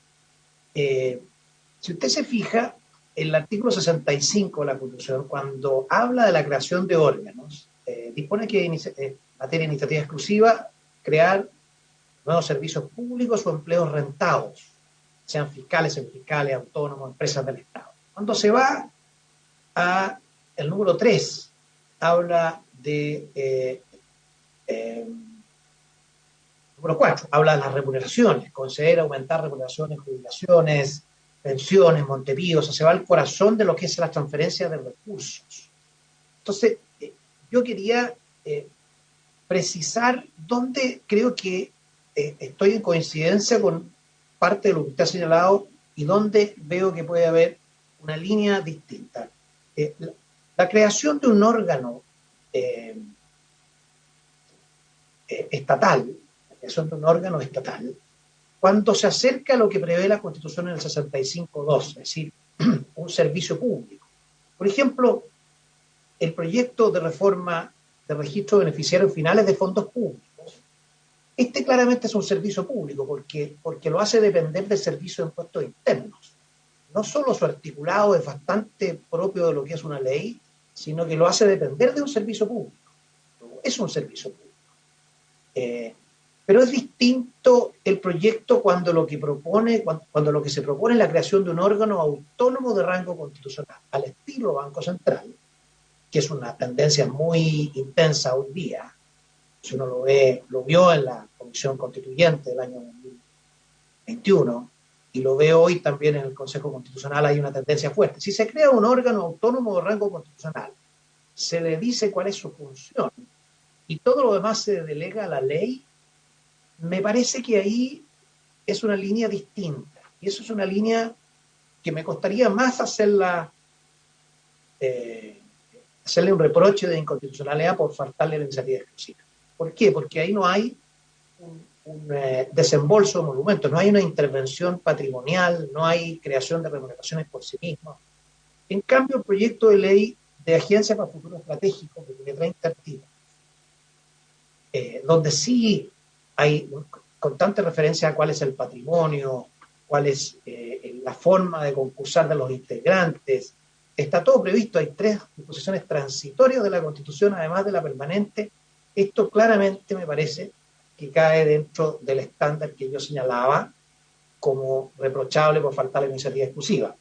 Si usted se fija, el artículo 65 de la Constitución, cuando habla de la creación de órganos, dispone que en materia de iniciativa exclusiva, crear nuevos servicios públicos o empleos rentados, sean fiscales, semifiscales, autónomos, empresas del Estado. Cuando se va a el número 3, habla de número 4, habla de las remuneraciones, conceder, aumentar remuneraciones, jubilaciones, pensiones, Montevideo, o sea, se va al corazón de lo que es la transferencia de recursos. Entonces, yo quería precisar dónde creo que estoy en coincidencia con parte de lo que usted ha señalado y dónde veo que puede haber una línea distinta. La creación de un órgano estatal, la creación de un órgano estatal, cuando se acerca a lo que prevé la Constitución en el 65.2, es decir, un servicio público. Por ejemplo, el proyecto de reforma de registro de beneficiarios finales de fondos públicos. Este claramente es un servicio público porque lo hace depender del servicio de impuestos internos. No solo su articulado es bastante propio de lo que es una ley, sino que lo hace depender de un servicio público. Es un servicio público. Pero es distinto el proyecto cuando lo que se propone es la creación de un órgano autónomo de rango constitucional, al estilo Banco Central, que es una tendencia muy intensa hoy día. Si uno lo vio en la Comisión Constituyente del año XXI, y lo veo hoy también en el Consejo Constitucional, hay una tendencia fuerte. Si se crea un órgano autónomo de rango constitucional, se le dice cuál es su función y todo lo demás se delega a la ley, me parece que ahí es una línea distinta. Y eso es una línea que me costaría más hacerle un reproche de inconstitucionalidad por faltarle la iniciativa exclusiva. ¿Por qué? Porque ahí no hay un desembolso de monumentos, no hay una intervención patrimonial, no hay creación de remuneraciones por sí mismo. En cambio, el proyecto de ley de Agencia para Futuro Estratégico, que tiene 30 artículos, donde sí hay constante referencia a cuál es el patrimonio, cuál es la forma de concursar de los integrantes, está todo previsto, hay 3 disposiciones transitorias de la Constitución, además de la permanente. Esto claramente me parece que cae dentro del estándar que yo señalaba como reprochable por faltar la iniciativa exclusiva.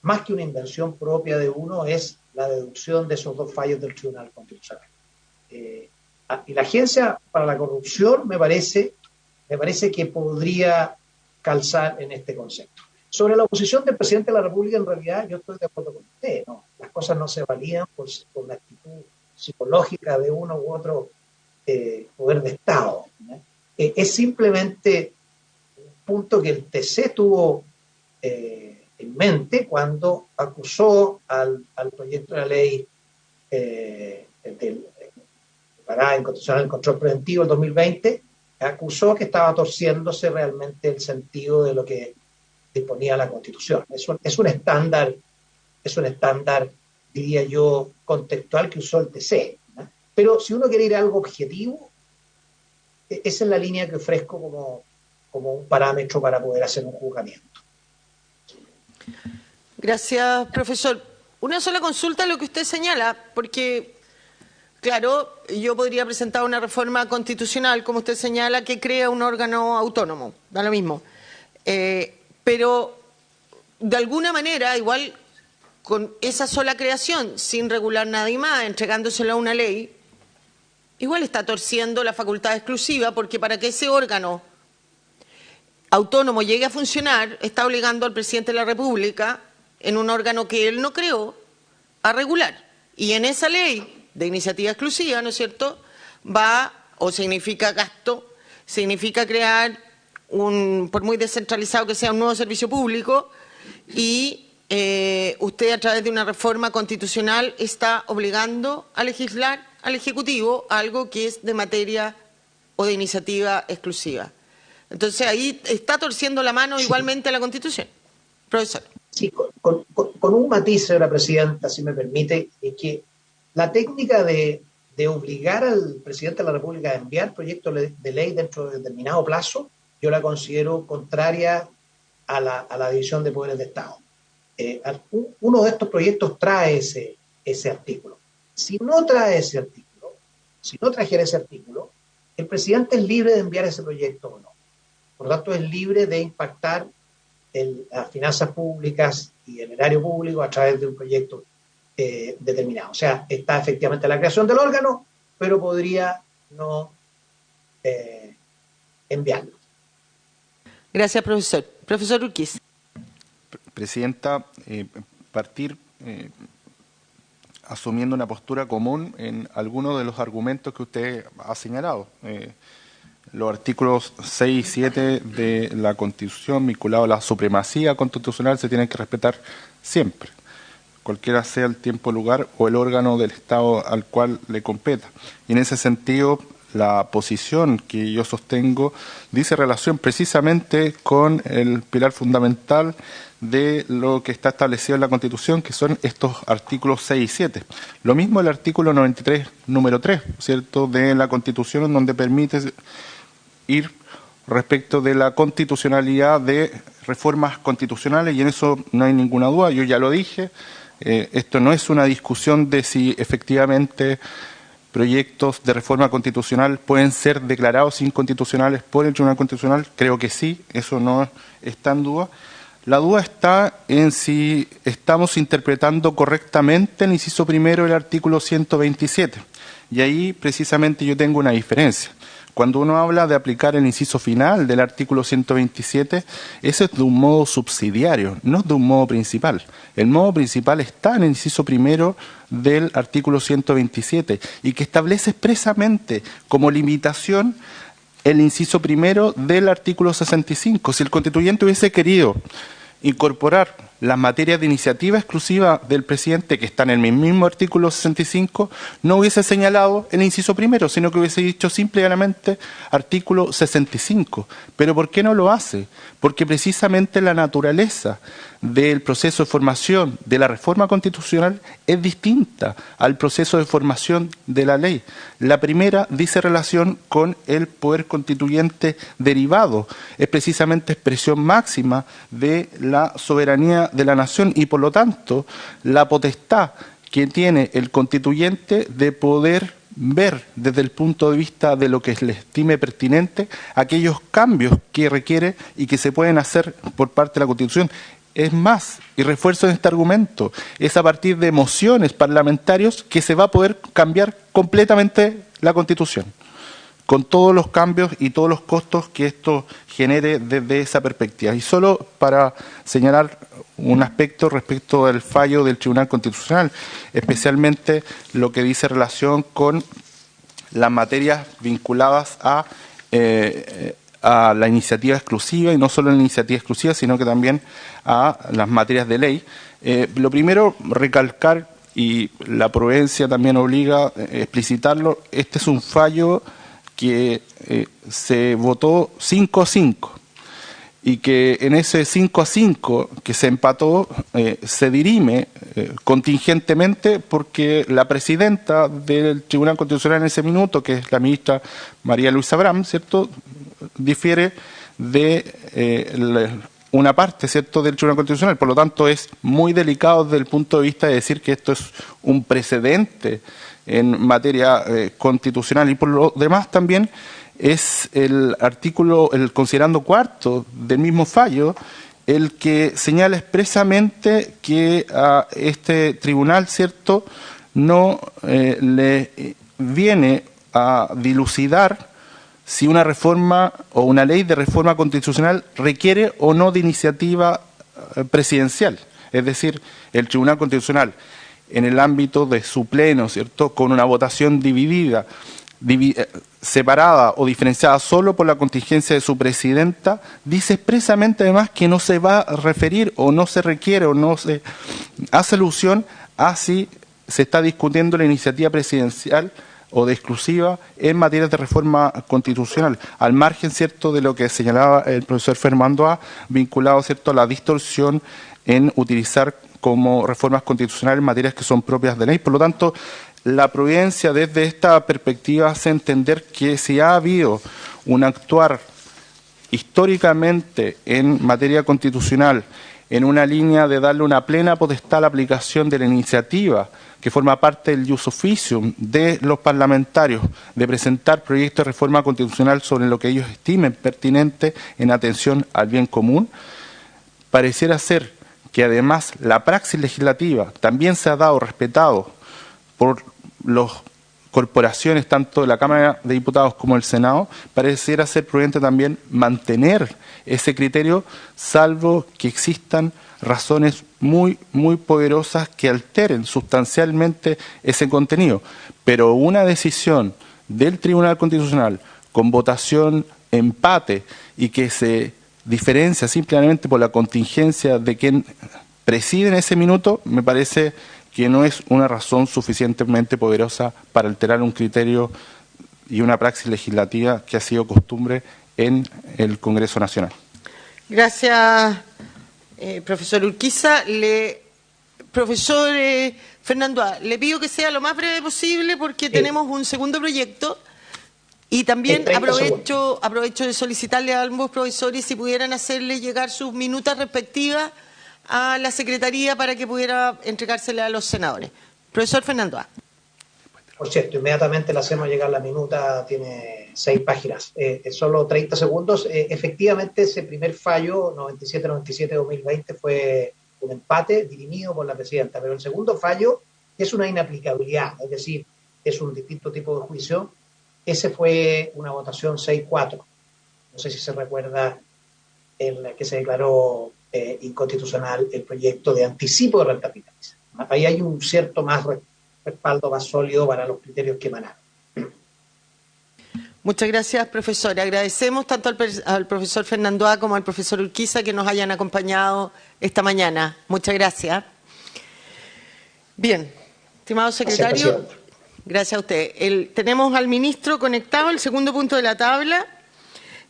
Más que una invención propia de uno, es la deducción de esos 2 fallos del Tribunal Constitucional. Y la Agencia para la Corrupción me parece que podría calzar en este concepto. Sobre la posición del presidente de la República, en realidad yo estoy de acuerdo con usted, ¿no? Las cosas no se valían por la actitud psicológica de uno u otro poder de Estado, ¿no? Es simplemente un punto que el TC tuvo en mente cuando acusó al proyecto de la ley para inconstitucional el control preventivo del 2020, acusó que estaba torciéndose realmente el sentido de lo que disponía la Constitución. Es un estándar, diría yo, contextual que usó el TC, ¿no? Pero si uno quiere ir a algo objetivo, esa es la línea que ofrezco como un parámetro para poder hacer un juzgamiento. Gracias, profesor. Una sola consulta a lo que usted señala, porque, claro, yo podría presentar una reforma constitucional, como usted señala, que crea un órgano autónomo, da lo mismo. Pero, de alguna manera, igual, con esa sola creación, sin regular nada y más, entregándoselo a una ley, igual está torciendo la facultad exclusiva, porque para que ese órgano autónomo llegue a funcionar, está obligando al presidente de la República, en un órgano que él no creó, a regular. Y en esa ley de iniciativa exclusiva, ¿no es cierto?, va, o significa gasto, significa crear por muy descentralizado que sea, un nuevo servicio público, y usted, a través de una reforma constitucional, está obligando a legislar al Ejecutivo algo que es de materia o de iniciativa exclusiva. Entonces, ahí está torciendo la mano igualmente a la Constitución. Profesor. Sí, con un matiz, señora presidenta, si me permite, es que la técnica de obligar al presidente de la República a enviar proyectos de ley dentro de determinado plazo, yo la considero contraria a la división de poderes de Estado. Uno de estos proyectos trae ese artículo. Si no trae ese artículo, si no trajera ese artículo, el presidente es libre de enviar ese proyecto o no. Por lo tanto, es libre de impactar las finanzas públicas y el erario público a través de un proyecto determinado. O sea, está efectivamente la creación del órgano, pero podría no enviarlo. Gracias, profesor. Profesor Urquiz. Presidenta, partir asumiendo una postura común en algunos de los argumentos que usted ha señalado. Los artículos 6 y 7 de la Constitución vinculados a la supremacía constitucional se tienen que respetar siempre, cualquiera sea el tiempo, lugar o el órgano del Estado al cual le competa. Y en ese sentido, la posición que yo sostengo dice relación precisamente con el pilar fundamental de lo que está establecido en la Constitución, que son estos artículos 6 y 7. Lo mismo el artículo 93, número 3, ¿cierto?, de la Constitución, en donde permite ir respecto de la constitucionalidad de reformas constitucionales, y en eso no hay ninguna duda, yo ya lo dije, esto no es una discusión de si efectivamente proyectos de reforma constitucional pueden ser declarados inconstitucionales por el Tribunal Constitucional. Creo que sí, eso no está en duda. La duda está en si estamos interpretando correctamente el inciso primero del artículo 127. Y ahí precisamente yo tengo una diferencia. Cuando uno habla de aplicar el inciso final del artículo 127, eso es de un modo subsidiario, no es de un modo principal. El modo principal está en el inciso primero del artículo 127 y que establece expresamente como limitación el inciso primero del artículo 65. Si el constituyente hubiese querido incorporar las materias de iniciativa exclusiva del presidente, que están en el mismo artículo 65, no hubiese señalado el inciso primero, sino que hubiese dicho simplemente artículo 65. ¿Pero por qué no lo hace? Porque precisamente la naturaleza del proceso de formación de la reforma constitucional es distinta al proceso de formación de la ley. La primera dice relación con el poder constituyente derivado, es precisamente expresión máxima de la soberanía de la nación y por lo tanto la potestad que tiene el constituyente de poder ver desde el punto de vista de lo que le estime pertinente aquellos cambios que requiere y que se pueden hacer por parte de la Constitución. Es más, y refuerzo en este argumento, es a partir de mociones parlamentarias que se va a poder cambiar completamente la Constitución, con todos los cambios y todos los costos que esto genere desde esa perspectiva. Y solo para señalar un aspecto respecto del fallo del Tribunal Constitucional, especialmente lo que dice relación con las materias vinculadas a la iniciativa exclusiva, y no solo la iniciativa exclusiva, sino que también a las materias de ley. Lo primero, recalcar, y la prudencia también obliga a explicitarlo, este es un fallo que se votó 5-5 y que en ese 5-5 que se empató se dirime contingentemente porque la presidenta del Tribunal Constitucional en ese minuto, que es la ministra María Luisa Abram, ¿cierto?, difiere de una parte, ¿cierto?, del Tribunal Constitucional. Por lo tanto, es muy delicado desde el punto de vista de decir que esto es un precedente en materia constitucional. Y por lo demás también es el artículo, el considerando cuarto del mismo fallo, el que señala expresamente que a este tribunal, ¿cierto?, no le viene a dilucidar si una reforma o una ley de reforma constitucional requiere o no de iniciativa presidencial. Es decir, el Tribunal Constitucional, en el ámbito de su pleno, ¿cierto?, con una votación dividida, separada o diferenciada solo por la contingencia de su presidenta, dice expresamente además que no se va a referir o no se requiere o no se hace alusión a si se está discutiendo la iniciativa presidencial o de exclusiva en materia de reforma constitucional, al margen, ¿cierto?, de lo que señalaba el profesor Fernando A., vinculado, ¿cierto?, a la distorsión en utilizar como reformas constitucionales materias que son propias de ley. Por lo tanto, la prudencia desde esta perspectiva hace entender que si ha habido un actuar históricamente en materia constitucional en una línea de darle una plena potestad a la aplicación de la iniciativa que forma parte del ius officium de los parlamentarios de presentar proyectos de reforma constitucional sobre lo que ellos estimen pertinente en atención al bien común, pareciera ser que además la praxis legislativa también se ha dado respetado por las corporaciones, tanto de la Cámara de Diputados como del Senado, pareciera ser prudente también mantener ese criterio, salvo que existan razones muy poderosas que alteren sustancialmente ese contenido. Pero una decisión del Tribunal Constitucional con votación empate y que se diferencia simplemente por la contingencia de quien preside en ese minuto, me parece que no es una razón suficientemente poderosa para alterar un criterio y una praxis legislativa que ha sido costumbre en el Congreso Nacional. Gracias, profesor Urquiza. Profesor Fernando A., le pido que sea lo más breve posible porque tenemos un segundo proyecto y también aprovecho de solicitarle a ambos profesores si pudieran hacerle llegar sus minutas respectivas a la Secretaría para que pudiera entregársela a los senadores. Profesor Fernando A. Por cierto, inmediatamente le hacemos llegar la minuta, tiene 6 páginas, solo 30 segundos. Efectivamente, ese primer fallo, 97-97-2020, fue un empate dirimido por la presidenta, pero el segundo fallo es una inaplicabilidad, es decir, es un distinto tipo de juicio Ese fue una votación 6-4. No sé si se recuerda en la que se declaró inconstitucional el proyecto de anticipo de renta vitalicia. Ahí hay un cierto más respaldo más sólido para los criterios que emanaron. Muchas gracias, profesor. Agradecemos tanto al profesor Fernando A. como al profesor Urquiza que nos hayan acompañado esta mañana. Muchas gracias. Bien, estimado secretario, gracias a usted. Tenemos al ministro conectado. El segundo punto de la tabla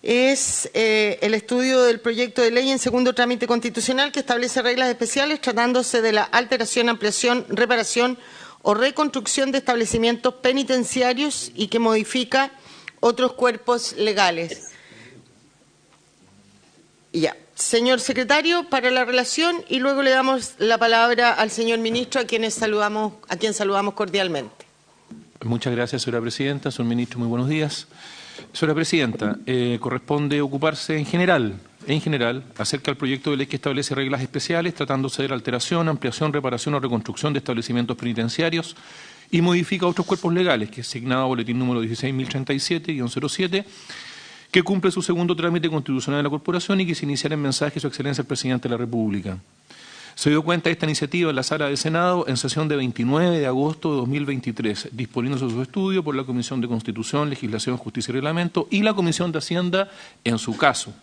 es el estudio del proyecto de ley en segundo trámite constitucional que establece reglas especiales tratándose de la alteración, ampliación, reparación o reconstrucción de establecimientos penitenciarios y que modifica otros cuerpos legales. Ya. Señor secretario, para la relación y luego le damos la palabra al señor ministro, a quien saludamos cordialmente. Muchas gracias, señora presidenta. Señor ministro, muy buenos días. Señora presidenta, corresponde ocuparse en general, acerca del proyecto de ley que establece reglas especiales tratándose de la alteración, ampliación, reparación o reconstrucción de establecimientos penitenciarios y modifica otros cuerpos legales, que es asignado a boletín número 16.037-07, que cumple su segundo trámite constitucional de la Corporación y que se iniciará en mensaje de Su Excelencia el Presidente de la República. Se dio cuenta de esta iniciativa en la Sala del Senado en sesión de 29 de agosto de 2023, disponiéndose su estudio por la Comisión de Constitución, Legislación, Justicia y Reglamento y la Comisión de Hacienda en su caso.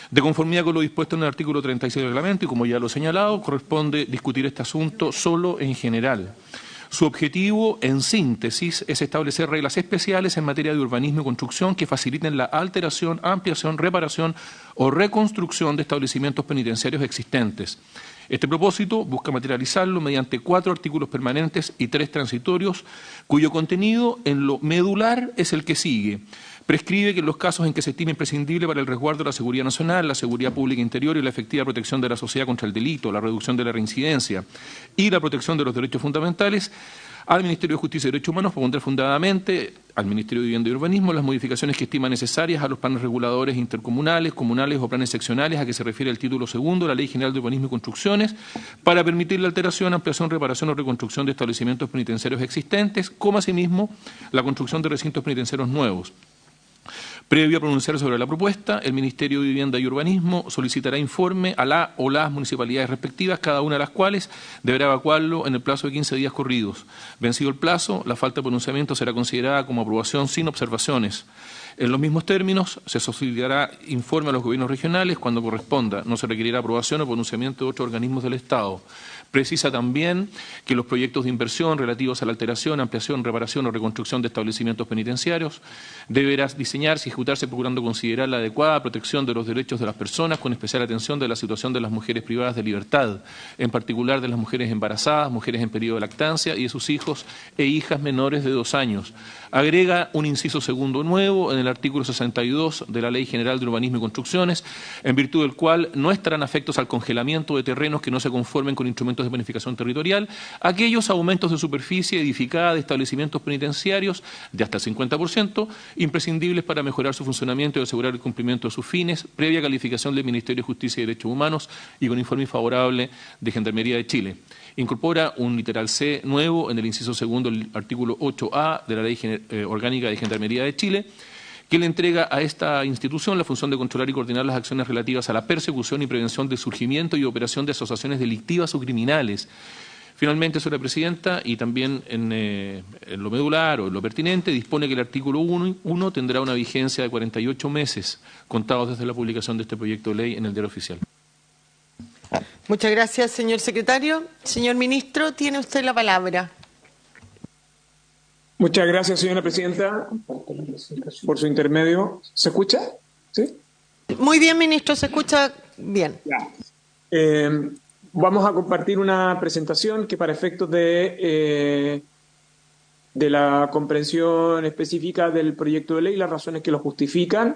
De conformidad con lo dispuesto en el artículo 36 del reglamento y como ya lo he señalado, corresponde discutir este asunto solo en general. Su objetivo, en síntesis, es establecer reglas especiales en materia de urbanismo y construcción que faciliten la alteración, ampliación, reparación o reconstrucción de establecimientos penitenciarios existentes. Este propósito busca materializarlo mediante 4 artículos permanentes y 3 transitorios, cuyo contenido en lo medular es el que sigue. Prescribe que en los casos en que se estime imprescindible para el resguardo de la seguridad nacional, la seguridad pública interior y la efectiva protección de la sociedad contra el delito, la reducción de la reincidencia y la protección de los derechos fundamentales, al Ministerio de Justicia y Derechos Humanos propondrá fundadamente al Ministerio de Vivienda y Urbanismo las modificaciones que estima necesarias a los planes reguladores intercomunales, comunales o planes seccionales a que se refiere el título segundo de la Ley General de Urbanismo y Construcciones para permitir la alteración, ampliación, reparación o reconstrucción de establecimientos penitenciarios existentes, como asimismo la construcción de recintos penitenciarios nuevos. Previo a pronunciar sobre la propuesta, el Ministerio de Vivienda y Urbanismo solicitará informe a la o las municipalidades respectivas, cada una de las cuales deberá evacuarlo en el plazo de 15 días corridos. Vencido el plazo, la falta de pronunciamiento será considerada como aprobación sin observaciones. En los mismos términos, se solicitará informe a los gobiernos regionales cuando corresponda. No se requerirá aprobación o pronunciamiento de otros organismos del Estado. Precisa también que los proyectos de inversión relativos a la alteración, ampliación, reparación o reconstrucción de establecimientos penitenciarios deberán diseñarse y ejecutarse procurando considerar la adecuada protección de los derechos de las personas, con especial atención de la situación de las mujeres privadas de libertad, en particular de las mujeres embarazadas, mujeres en periodo de lactancia y de sus hijos e hijas menores de 2 años. Agrega un inciso segundo nuevo en el artículo 62 de la Ley General de Urbanismo y Construcciones, en virtud del cual no estarán afectos al congelamiento de terrenos que no se conformen con instrumentos de planificación territorial, aquellos aumentos de superficie edificada de establecimientos penitenciarios de hasta el 50%, imprescindibles para mejorar su funcionamiento y asegurar el cumplimiento de sus fines, previa calificación del Ministerio de Justicia y Derechos Humanos y con informe favorable de Gendarmería de Chile. Incorpora un literal C nuevo en el inciso segundo del artículo 8A de la Ley Orgánica de Gendarmería de Chile, que le entrega a esta institución la función de controlar y coordinar las acciones relativas a la persecución y prevención del surgimiento y operación de asociaciones delictivas o criminales. Finalmente, señora presidenta, y también en lo medular o en lo pertinente, dispone que el artículo 1 tendrá una vigencia de 48 meses, contados desde la publicación de este proyecto de ley en el Diario Oficial. Muchas gracias, señor secretario. Señor ministro, tiene usted la palabra. Muchas gracias, señora presidenta, por su intermedio. ¿Se escucha? ¿Sí? Muy bien, ministro, se escucha bien. Vamos a compartir una presentación que para efectos de la comprensión específica del proyecto de ley, las razones que lo justifican,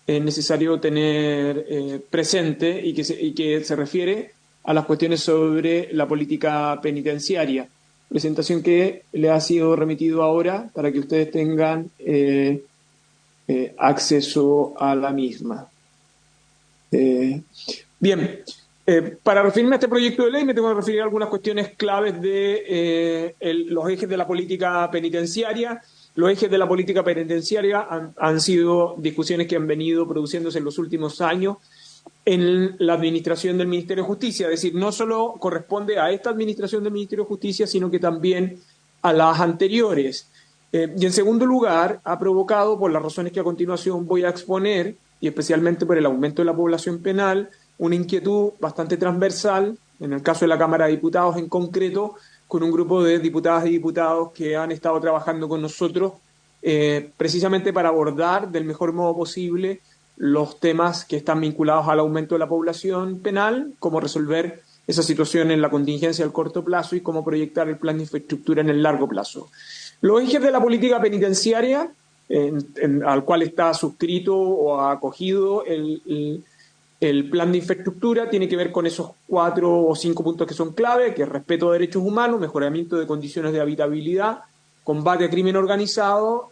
es necesario tener presente y que se refiere a las cuestiones sobre la política penitenciaria. Presentación que le ha sido remitido ahora para que ustedes tengan acceso a la misma. Bien, para referirme a este proyecto de ley me tengo que referir a algunas cuestiones claves de los ejes de la política penitenciaria. Los ejes de la política penitenciaria han sido discusiones que han venido produciéndose en los últimos años en la administración del Ministerio de Justicia. Es decir, no solo corresponde a esta administración del Ministerio de Justicia, sino que también a las anteriores. Y en segundo lugar, ha provocado, por las razones que a continuación voy a exponer, y especialmente por el aumento de la población penal, una inquietud bastante transversal, en el caso de la Cámara de Diputados en concreto, con un grupo de diputadas y diputados que han estado trabajando con nosotros precisamente para abordar del mejor modo posible los temas que están vinculados al aumento de la población penal, cómo resolver esa situación en la contingencia del corto plazo y cómo proyectar el plan de infraestructura en el largo plazo. Los ejes de la política penitenciaria, al cual está suscrito o acogido el plan de infraestructura, tiene que ver con esos 4 o 5 puntos que son clave, que es respeto a derechos humanos, mejoramiento de condiciones de habitabilidad, combate a crimen organizado,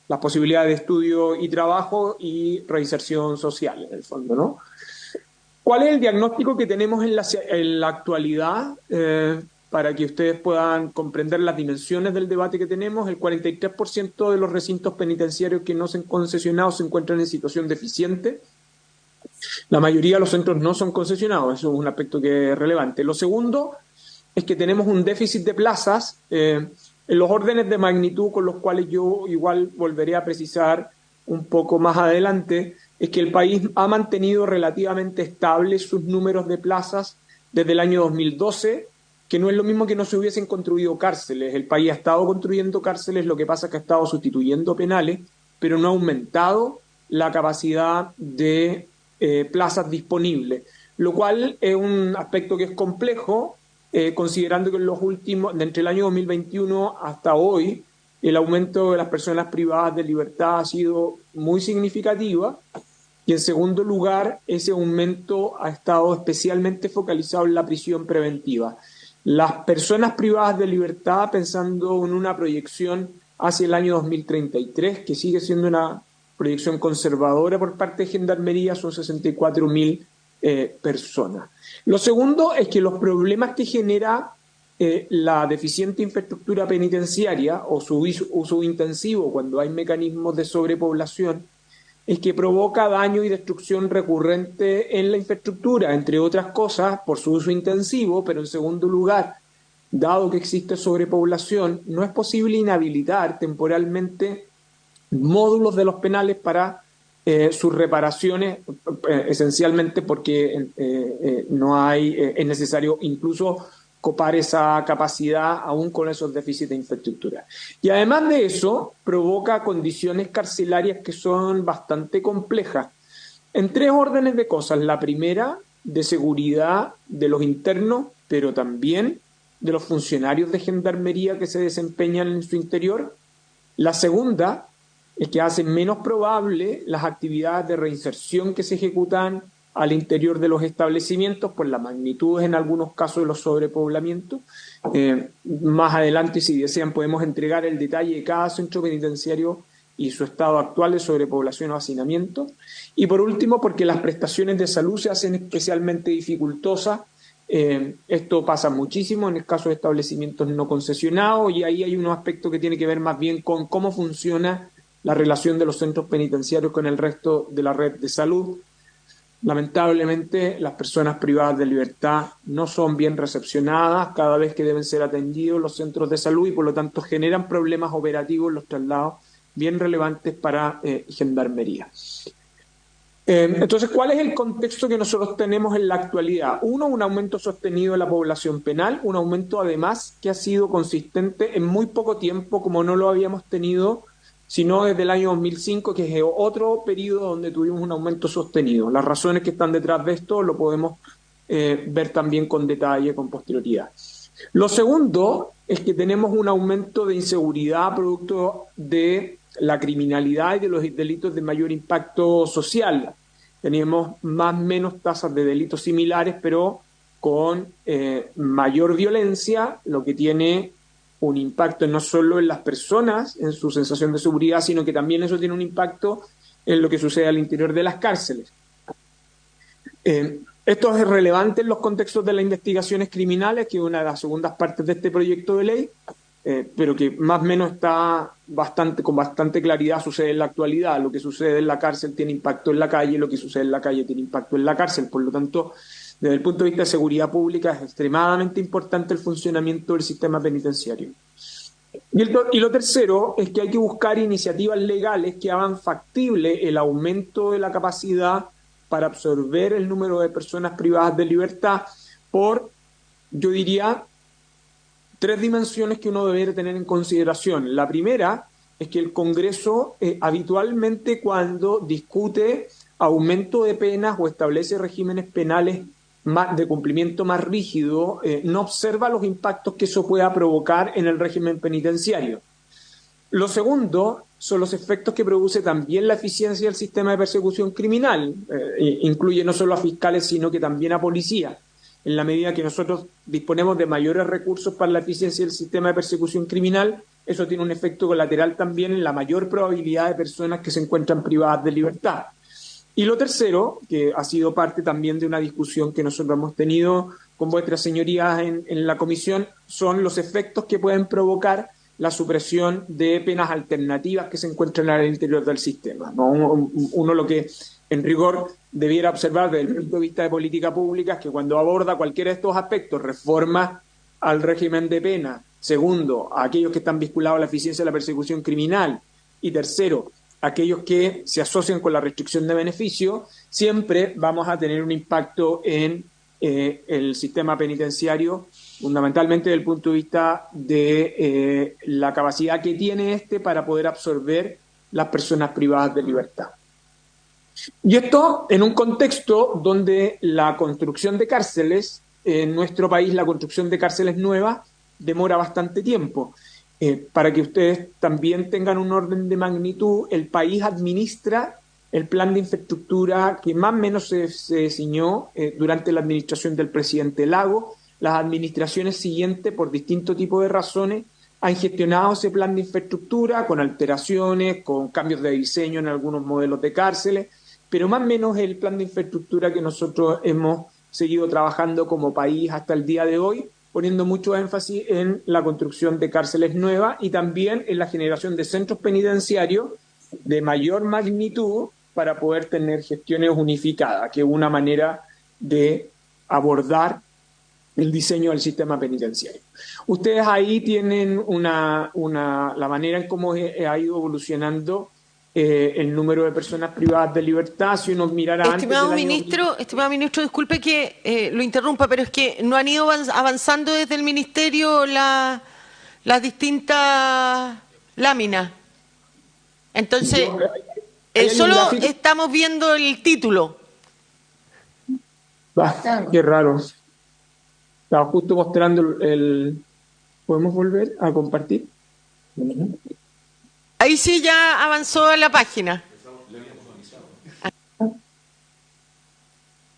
las posibilidades de estudio y trabajo y reinserción social, en el fondo, ¿no? ¿Cuál es el diagnóstico que tenemos en la actualidad? Para que ustedes puedan comprender las dimensiones del debate que tenemos, el 43% de los recintos penitenciarios que no son concesionados se encuentran en situación deficiente. La mayoría de los centros no son concesionados, eso es un aspecto que es relevante. Lo segundo es que tenemos un déficit de plazas en los órdenes de magnitud con los cuales yo igual volveré a precisar un poco más adelante, es que el país ha mantenido relativamente estables sus números de plazas desde el año 2012, que no es lo mismo que no se hubiesen construido cárceles. El país ha estado construyendo cárceles, lo que pasa es que ha estado sustituyendo penales, pero no ha aumentado la capacidad de plazas disponibles, lo cual es un aspecto que es complejo, considerando que en los últimos, entre el año 2021 hasta hoy, el aumento de las personas privadas de libertad ha sido muy significativa, y en segundo lugar, ese aumento ha estado especialmente focalizado en la prisión preventiva. Las personas privadas de libertad, pensando en una proyección hacia el año 2033, que sigue siendo una proyección conservadora por parte de Gendarmería, son 64.000 personas. Lo segundo es que los problemas que genera la deficiente infraestructura penitenciaria o su uso intensivo cuando hay mecanismos de sobrepoblación es que provoca daño y destrucción recurrente en la infraestructura, entre otras cosas, por su uso intensivo, pero en segundo lugar, dado que existe sobrepoblación, no es posible inhabilitar temporalmente módulos de los penales para sus reparaciones, esencialmente porque es necesario incluso copar esa capacidad aún con esos déficits de infraestructura. Y además de eso, provoca condiciones carcelarias que son bastante complejas, en 3 órdenes de cosas. La primera, de seguridad de los internos, pero también de los funcionarios de Gendarmería que se desempeñan en su interior. La segunda es que hace menos probable las actividades de reinserción que se ejecutan al interior de los establecimientos por la magnitud en algunos casos de los sobrepoblamientos. Más adelante, si desean, podemos entregar el detalle de cada centro penitenciario y su estado actual de sobrepoblación o hacinamiento. Y por último, porque las prestaciones de salud se hacen especialmente dificultosas. Esto pasa muchísimo en el caso de establecimientos no concesionados, y ahí hay un aspecto que tiene que ver más bien con cómo funciona la relación de los centros penitenciarios con el resto de la red de salud. Lamentablemente, las personas privadas de libertad no son bien recepcionadas cada vez que deben ser atendidos los centros de salud y por lo tanto generan problemas operativos en los traslados bien relevantes para Gendarmería. Entonces, ¿cuál es el contexto que nosotros tenemos en la actualidad? Uno, un aumento sostenido de la población penal, un aumento además que ha sido consistente en muy poco tiempo, como no lo habíamos tenido sino desde el año 2005, que es otro periodo donde tuvimos un aumento sostenido. Las razones que están detrás de esto lo podemos ver también con detalle, con posterioridad. Lo segundo es que tenemos un aumento de inseguridad producto de la criminalidad y de los delitos de mayor impacto social. Tenemos más o menos tasas de delitos similares, pero con mayor violencia, lo que tiene un impacto no solo en las personas, en su sensación de seguridad, sino que también eso tiene un impacto en lo que sucede al interior de las cárceles. Esto es relevante en los contextos de las investigaciones criminales, que es una de las segundas partes de este proyecto de ley, pero que más o menos está con bastante claridad sucede en la actualidad. Lo que sucede en la cárcel tiene impacto en la calle, lo que sucede en la calle tiene impacto en la cárcel. Por lo tanto, desde el punto de vista de seguridad pública es extremadamente importante el funcionamiento del sistema penitenciario. Y lo tercero es que hay que buscar iniciativas legales que hagan factible el aumento de la capacidad para absorber el número de personas privadas de libertad por, yo diría, 3 dimensiones que uno debería tener en consideración. La primera es que el Congreso habitualmente cuando discute aumento de penas o establece regímenes penales de cumplimiento más rígido, no observa los impactos que eso pueda provocar en el régimen penitenciario. Lo segundo son los efectos que produce también la eficiencia del sistema de persecución criminal. Incluye no solo a fiscales, sino que también a policías. En la medida que nosotros disponemos de mayores recursos para la eficiencia del sistema de persecución criminal, eso tiene un efecto colateral también en la mayor probabilidad de personas que se encuentran privadas de libertad. Y lo tercero, que ha sido parte también de una discusión que nosotros hemos tenido con vuestras señorías en la comisión, son los efectos que pueden provocar la supresión de penas alternativas que se encuentran al interior del sistema, ¿no? Uno lo que en rigor debiera observar desde el punto de vista de política pública es que cuando aborda cualquiera de estos aspectos, reforma al régimen de pena, segundo, a aquellos que están vinculados a la eficiencia de la persecución criminal, y tercero, aquellos que se asocian con la restricción de beneficio, siempre vamos a tener un impacto en el sistema penitenciario, fundamentalmente desde el punto de vista de la capacidad que tiene para poder absorber las personas privadas de libertad. Y esto en un contexto donde la construcción de cárceles, en nuestro país la construcción de cárceles nuevas demora bastante tiempo. Para que ustedes también tengan un orden de magnitud, el país administra el plan de infraestructura que más o menos se diseñó durante la administración del presidente Lagos. Las administraciones siguientes, por distintos tipos de razones, han gestionado ese plan de infraestructura con alteraciones, con cambios de diseño en algunos modelos de cárceles, pero más o menos el plan de infraestructura que nosotros hemos seguido trabajando como país hasta el día de hoy, poniendo mucho énfasis en la construcción de cárceles nuevas y también en la generación de centros penitenciarios de mayor magnitud para poder tener gestiones unificadas, que es una manera de abordar el diseño del sistema penitenciario. Ustedes ahí tienen la manera en cómo ha ido evolucionando el número de personas privadas de libertad. Si uno mirara Estimado ministro, disculpe que lo interrumpa, pero es que no han ido avanzando desde el ministerio las distintas láminas. Entonces, solo estamos viendo el título. Qué raro. Estaba justo mostrando ¿Podemos volver a compartir? Ahí sí ya avanzó la página.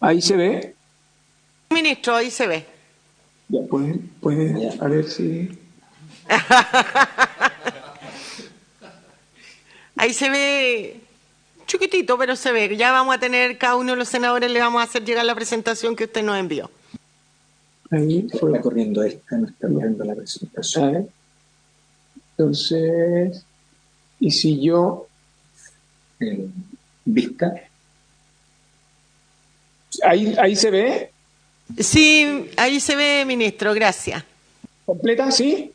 Ahí se ve. Ministro, ahí se ve. Ya, puede a ver si... Ahí se ve chiquitito, pero se ve. Ya vamos a tener, cada uno de los senadores le vamos a hacer llegar la presentación que usted nos envió. Ahí está corriendo esta, no está corriendo la presentación. Entonces, y si yo... ¿Vista? Ahí se ve. Sí, ahí se ve, ministro, gracias. ¿Completa? ¿Sí?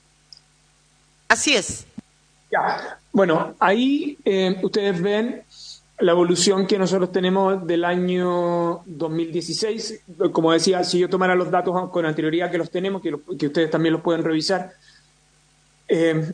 Así es. Ya. Bueno, ahí ustedes ven la evolución que nosotros tenemos del año 2016. Como decía, si yo tomara los datos con anterioridad que los tenemos, que ustedes también los pueden revisar,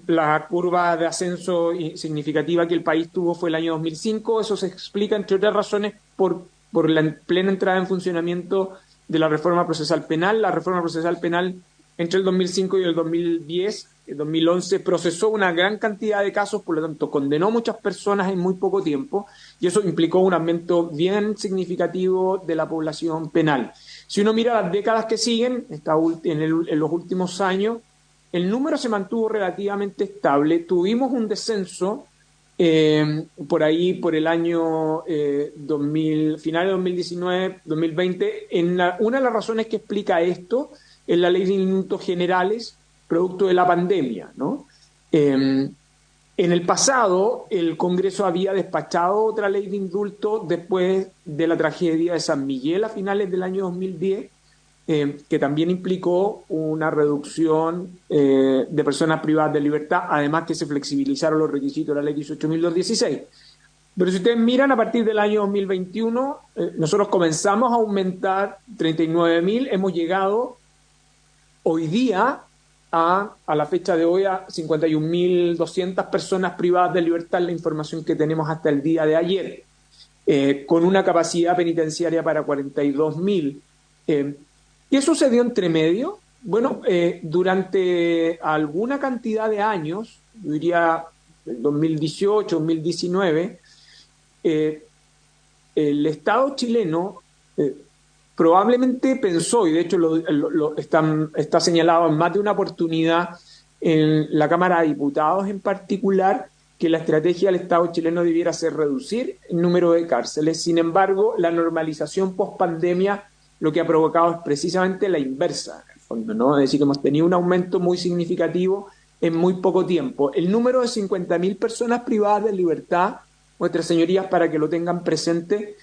la curva de ascenso significativa que el país tuvo fue el año 2005. Eso se explica, entre otras razones, por la plena entrada en funcionamiento de la reforma procesal penal. La reforma procesal penal entre el 2005 y el 2010, el 2011, procesó una gran cantidad de casos, por lo tanto condenó muchas personas en muy poco tiempo, y eso implicó un aumento bien significativo de la población penal. Si uno mira las décadas que siguen, en los últimos años, el número se mantuvo relativamente estable. Tuvimos un descenso por ahí, por el año final de 2019, 2020. Una de las razones que explica esto es la ley de indultos generales, producto de la pandemia, ¿no? En el pasado, el Congreso había despachado otra ley de indulto después de la tragedia de San Miguel a finales del año 2010, que también implicó una reducción de personas privadas de libertad, además que se flexibilizaron los requisitos de la ley 18.216. Pero si ustedes miran, a partir del año 2021, nosotros comenzamos a aumentar 39.000, hemos llegado hoy día a la fecha de hoy a 51.200 personas privadas de libertad, la información que tenemos hasta el día de ayer, con una capacidad penitenciaria para 42.000. ¿Qué sucedió entre medio? Bueno, durante alguna cantidad de años, yo diría el 2018, 2019, el Estado chileno probablemente pensó, y de hecho está señalado en más de una oportunidad en la Cámara de Diputados en particular, que la estrategia del Estado chileno debiera ser reducir el número de cárceles. Sin embargo, la normalización post-pandemia lo que ha provocado es precisamente la inversa, en el fondo, ¿no? Es decir, que hemos tenido un aumento muy significativo en muy poco tiempo. El número de 50.000 personas privadas de libertad, vuestras señorías, para que lo tengan presente,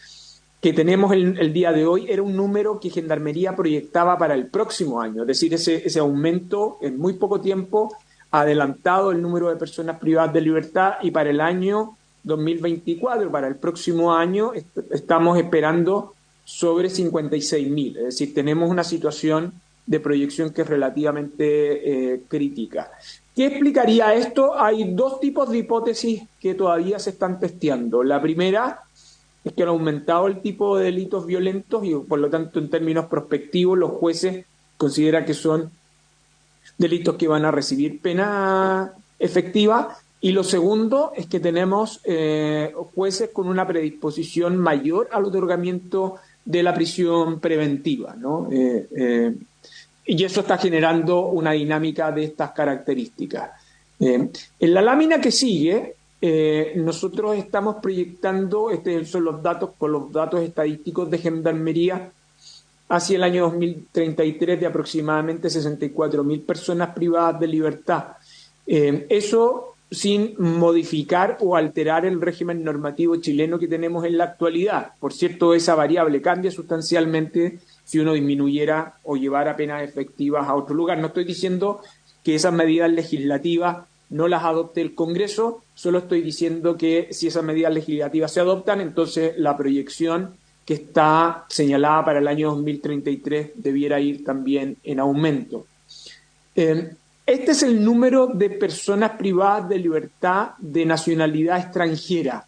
que tenemos el día de hoy, era un número que Gendarmería proyectaba para el próximo año. Es decir, ese aumento en muy poco tiempo ha adelantado el número de personas privadas de libertad, y para el año 2024, para el próximo año, estamos esperando sobre 56.000. Es decir, tenemos una situación de proyección que es relativamente crítica. ¿Qué explicaría esto? Hay dos tipos de hipótesis que todavía se están testeando. La primera es que han aumentado el tipo de delitos violentos y, por lo tanto, en términos prospectivos, los jueces consideran que son delitos que van a recibir pena efectiva. Y lo segundo es que tenemos jueces con una predisposición mayor al otorgamiento de la prisión preventiva, ¿no? Y eso está generando una dinámica de estas características. En la lámina que sigue, nosotros estamos proyectando, son los datos con los datos estadísticos de Gendarmería, hacia el año 2033 de aproximadamente 64.000 personas privadas de libertad. Eso sin modificar o alterar el régimen normativo chileno que tenemos en la actualidad. Por cierto, esa variable cambia sustancialmente si uno disminuyera o llevara penas efectivas a otro lugar. No estoy diciendo que esas medidas legislativas no las adopte el Congreso, solo estoy diciendo que si esas medidas legislativas se adoptan, entonces la proyección que está señalada para el año 2033 debiera ir también en aumento. Este es el número de personas privadas de libertad de nacionalidad extranjera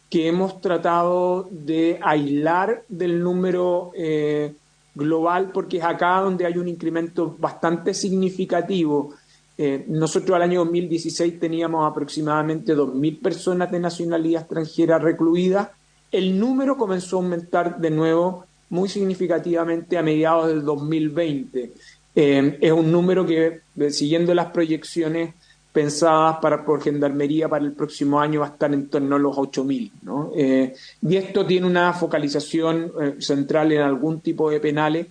que hemos tratado de aislar del número global, porque es acá donde hay un incremento bastante significativo. Nosotros al año 2016 teníamos aproximadamente 2.000 personas de nacionalidad extranjera recluidas. El número comenzó a aumentar de nuevo muy significativamente a mediados del 2020. Es un número que, siguiendo las proyecciones pensadas por Gendarmería para el próximo año, va a estar en torno a los 8.000, ¿no? Y esto tiene una focalización central en algún tipo de penales.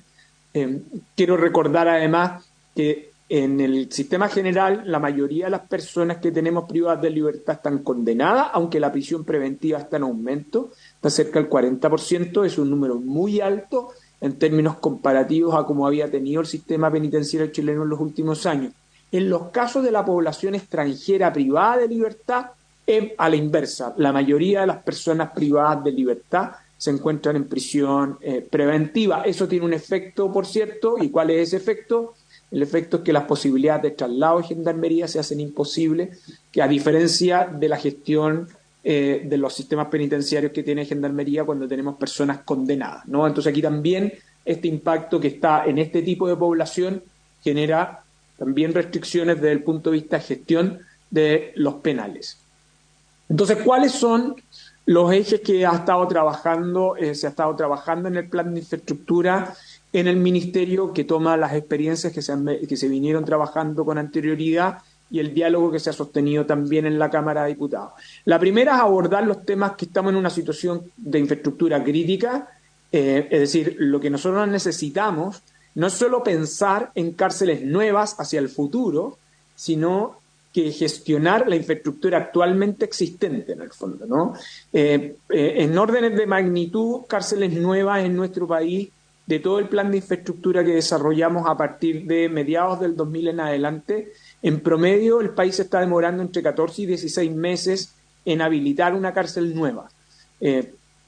Quiero recordar además que en el sistema general la mayoría de las personas que tenemos privadas de libertad están condenadas, aunque la prisión preventiva está en aumento, está cerca del 40%, es un número muy alto en términos comparativos a cómo había tenido el sistema penitenciario chileno en los últimos años. En los casos de la población extranjera privada de libertad, es a la inversa. La mayoría de las personas privadas de libertad se encuentran en prisión preventiva. Eso tiene un efecto, por cierto. ¿Y cuál es ese efecto? El efecto es que las posibilidades de traslado de Gendarmería se hacen imposibles, que a diferencia de la gestión de los sistemas penitenciarios que tiene Gendarmería cuando tenemos personas condenadas, ¿no? Entonces aquí también este impacto que está en este tipo de población genera también restricciones desde el punto de vista de gestión de los penales. Entonces, ¿cuáles son los ejes que se ha estado trabajando en el plan de infraestructura en el Ministerio, que toma las experiencias que se vinieron trabajando con anterioridad y el diálogo que se ha sostenido también en la Cámara de Diputados? La primera es abordar los temas que estamos en una situación de infraestructura crítica, es decir, lo que nosotros necesitamos no es solo pensar en cárceles nuevas hacia el futuro, sino que gestionar la infraestructura actualmente existente, en el fondo, ¿no? En órdenes de magnitud, cárceles nuevas en nuestro país, de todo el plan de infraestructura que desarrollamos a partir de mediados del 2000 en adelante, en promedio el país se está demorando entre 14 y 16 meses en habilitar una cárcel nueva.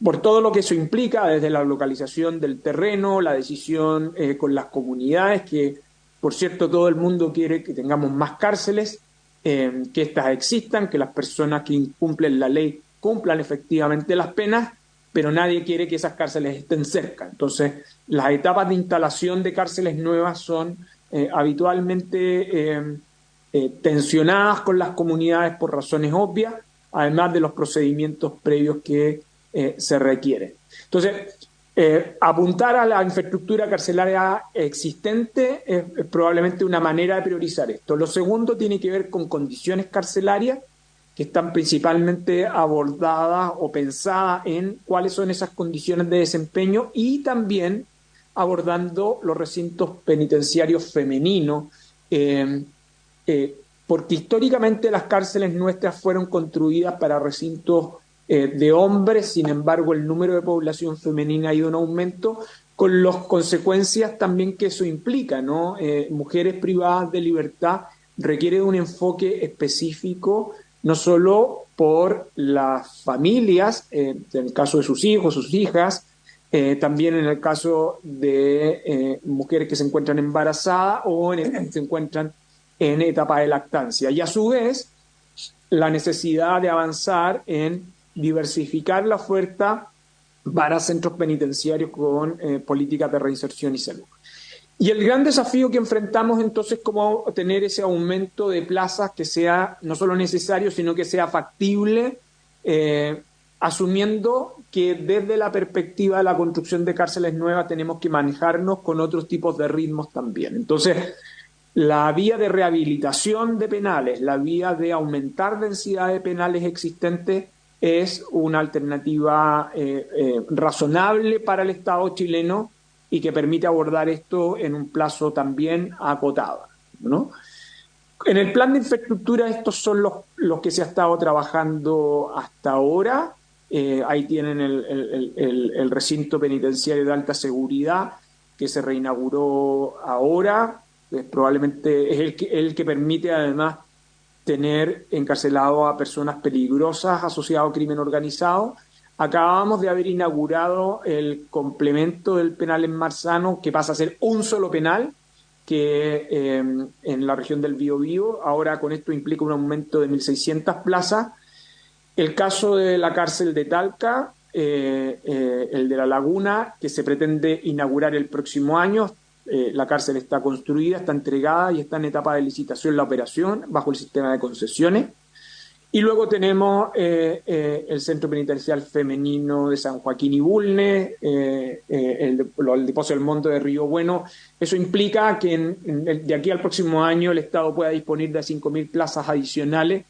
Por todo lo que eso implica, desde la localización del terreno, la decisión con las comunidades, que por cierto todo el mundo quiere que tengamos más cárceles, que éstas existan, que las personas que incumplen la ley cumplan efectivamente las penas, pero nadie quiere que esas cárceles estén cerca. Entonces, las etapas de instalación de cárceles nuevas son habitualmente tensionadas con las comunidades por razones obvias, además de los procedimientos previos que se requieren. Entonces, apuntar a la infraestructura carcelaria existente es probablemente una manera de priorizar esto. Lo segundo tiene que ver con condiciones carcelarias que están principalmente abordadas o pensadas en cuáles son esas condiciones de desempeño y también abordando los recintos penitenciarios femeninos, porque históricamente las cárceles nuestras fueron construidas para recintos de hombres, sin embargo el número de población femenina ha ido en aumento, con las consecuencias también que eso implica, ¿no? Mujeres privadas de libertad requiere de un enfoque específico, no solo por las familias, en el caso de sus hijos, sus hijas, también en el caso de mujeres que se encuentran embarazadas o se encuentran en etapa de lactancia. Y a su vez, la necesidad de avanzar en diversificar la oferta para centros penitenciarios con políticas de reinserción y salud. Y el gran desafío que enfrentamos entonces es cómo tener ese aumento de plazas que sea no solo necesario, sino que sea factible, asumiendo que desde la perspectiva de la construcción de cárceles nuevas tenemos que manejarnos con otros tipos de ritmos también. Entonces, la vía de rehabilitación de penales, la vía de aumentar densidad de penales existentes es una alternativa razonable para el Estado chileno y que permite abordar esto en un plazo también acotado, ¿no? En el plan de infraestructura estos son los que se ha estado trabajando hasta ahora. Ahí tienen el recinto penitenciario de alta seguridad que se reinauguró ahora. Probablemente es el que permite además tener encarcelado a personas peligrosas asociadas al crimen organizado. Acabamos de haber inaugurado el complemento del penal en Marzano, que pasa a ser un solo penal, que en la región del Biobío. Ahora con esto implica un aumento de 1.600 plazas. El caso de la cárcel de Talca, el de La Laguna, que se pretende inaugurar el próximo año. La cárcel está construida, está entregada y está en etapa de licitación la operación bajo el sistema de concesiones. Y luego tenemos el Centro Penitencial Femenino de San Joaquín y Bulnes, el Depósito del Monte de Río Bueno. Eso implica que de aquí al próximo año el Estado pueda disponer de 5.000 plazas adicionales.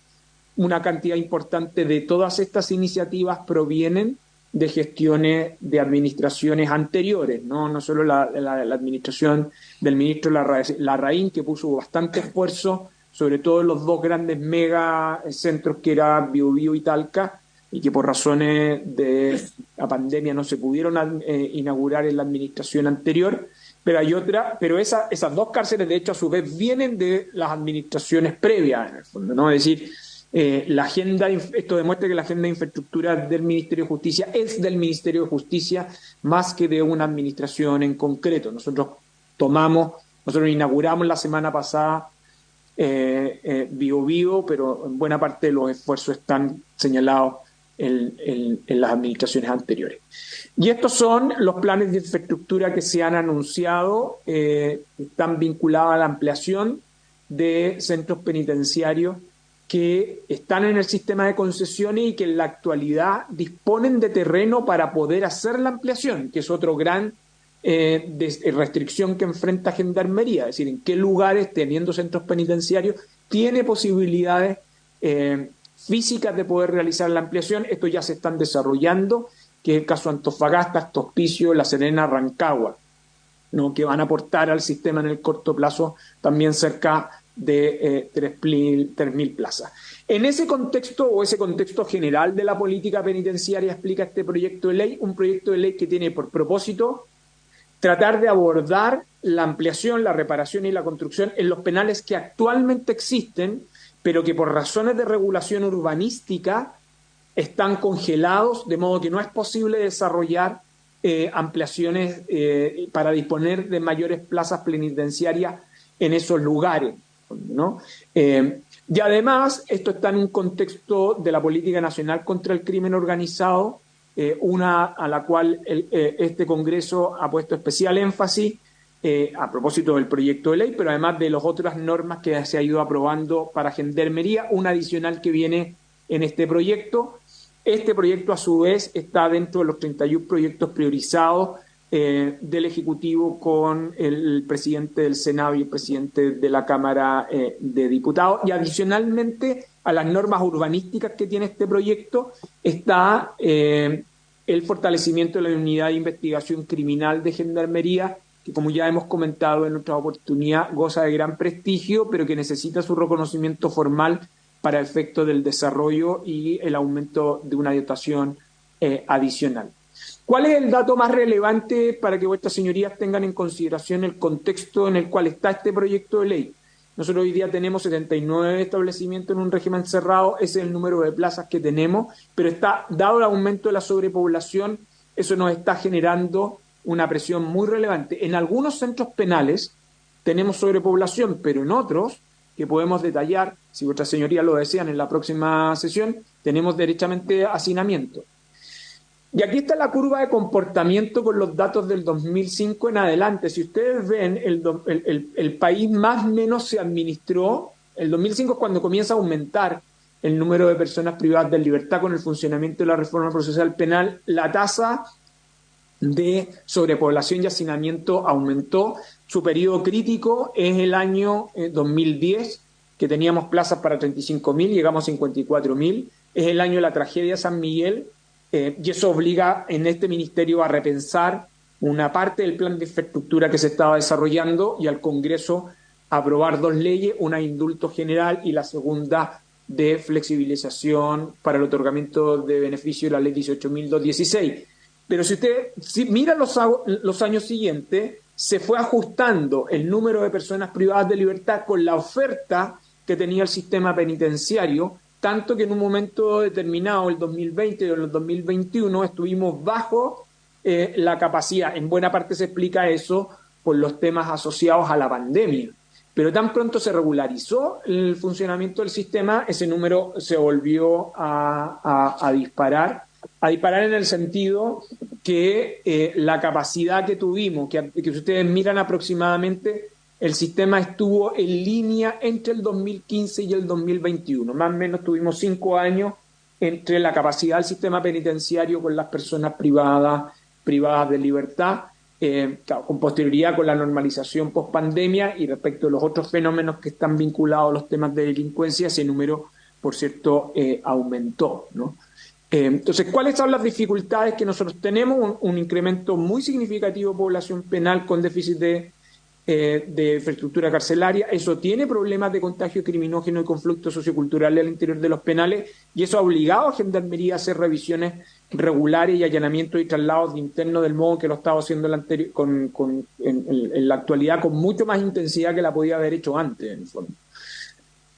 Una cantidad importante de todas estas iniciativas provienen de gestiones de administraciones anteriores, no solo la administración del ministro Larraín, que puso bastante esfuerzo, sobre todo en los dos grandes megacentros que eran Biobío y Talca, y que por razones de la pandemia no se pudieron inaugurar en la administración anterior, pero esas dos cárceles, de hecho, a su vez vienen de las administraciones previas, en el fondo, ¿no? Es decir, esto demuestra que la agenda de infraestructura del Ministerio de Justicia es del Ministerio de Justicia más que de una administración en concreto. Nosotros inauguramos la semana pasada Biobío, pero en buena parte de los esfuerzos están señalados en las administraciones anteriores. Y estos son los planes de infraestructura que se han anunciado, están vinculados a la ampliación de centros penitenciarios que están en el sistema de concesiones y que en la actualidad disponen de terreno para poder hacer la ampliación, que es otro gran restricción que enfrenta Gendarmería, es decir, en qué lugares, teniendo centros penitenciarios, tiene posibilidades físicas de poder realizar la ampliación. Estos ya se están desarrollando, que es el caso Antofagasta, Hospicio, La Serena, Rancagua. ¿no?, que van a aportar al sistema en el corto plazo también cerca de 3.000 plazas. En ese contexto, o ese contexto general de la política penitenciaria, explica este proyecto de ley, un proyecto de ley que tiene por propósito tratar de abordar la ampliación, la reparación y la construcción en los penales que actualmente existen, pero que por razones de regulación urbanística están congelados, de modo que no es posible desarrollar ampliaciones para disponer de mayores plazas penitenciarias en esos lugares, ¿no? Y además, esto está en un contexto de la política nacional contra el crimen organizado, una a la cual este Congreso ha puesto especial énfasis a propósito del proyecto de ley, pero además de las otras normas que se ha ido aprobando para Gendarmería, una adicional que viene en este proyecto. Este proyecto, a su vez, está dentro de los 31 proyectos priorizados del Ejecutivo con el presidente del Senado y el presidente de la Cámara de Diputados. Y adicionalmente a las normas urbanísticas que tiene este proyecto está el fortalecimiento de la unidad de investigación criminal de Gendarmería, que, como ya hemos comentado en otra oportunidad, goza de gran prestigio, pero que necesita su reconocimiento formal para efecto del desarrollo y el aumento de una dotación adicional. ¿Cuál es el dato más relevante para que vuestras señorías tengan en consideración el contexto en el cual está este proyecto de ley? Nosotros hoy día tenemos 79 establecimientos en un régimen cerrado, ese es el número de plazas que tenemos, pero dado el aumento de la sobrepoblación, eso nos está generando una presión muy relevante. En algunos centros penales tenemos sobrepoblación, pero en otros, que podemos detallar, si vuestras señorías lo desean en la próxima sesión, tenemos derechamente hacinamiento. Y aquí está la curva de comportamiento con los datos del 2005 en adelante. Si ustedes ven, el país más o menos se administró, el 2005 es cuando comienza a aumentar el número de personas privadas de libertad con el funcionamiento de la reforma procesal penal, la tasa de sobrepoblación y hacinamiento aumentó. Su periodo crítico es el año 2010, que teníamos plazas para 35.000, llegamos a 54.000. Es el año de la tragedia de San Miguel, y eso obliga en este ministerio a repensar una parte del plan de infraestructura que se estaba desarrollando y al Congreso a aprobar 2 leyes, una de indulto general y la segunda de flexibilización para el otorgamiento de beneficio de la ley 18.216. Pero si usted mira los años siguientes, se fue ajustando el número de personas privadas de libertad con la oferta que tenía el sistema penitenciario, tanto que en un momento determinado, el 2020 o el 2021, estuvimos bajo la capacidad. En buena parte se explica eso por los temas asociados a la pandemia. Pero tan pronto se regularizó el funcionamiento del sistema, ese número se volvió a disparar. A disparar en el sentido que la capacidad que tuvimos, que si ustedes miran aproximadamente, el sistema estuvo en línea entre el 2015 y el 2021. Más o menos tuvimos 5 años entre la capacidad del sistema penitenciario con las personas privadas de libertad, claro, con posterioridad con la normalización post-pandemia y respecto a los otros fenómenos que están vinculados a los temas de delincuencia, ese número, por cierto, aumentó, ¿no? Entonces, ¿cuáles son las dificultades que nosotros tenemos? Un incremento muy significativo de población penal con déficit de infraestructura carcelaria. Eso tiene problemas de contagio criminógeno y conflictos socioculturales al interior de los penales, y eso ha obligado a Gendarmería a hacer revisiones regulares y allanamientos y traslados de interno del modo que lo estaba haciendo en la actualidad con mucho más intensidad que la podía haber hecho antes, en el fondo.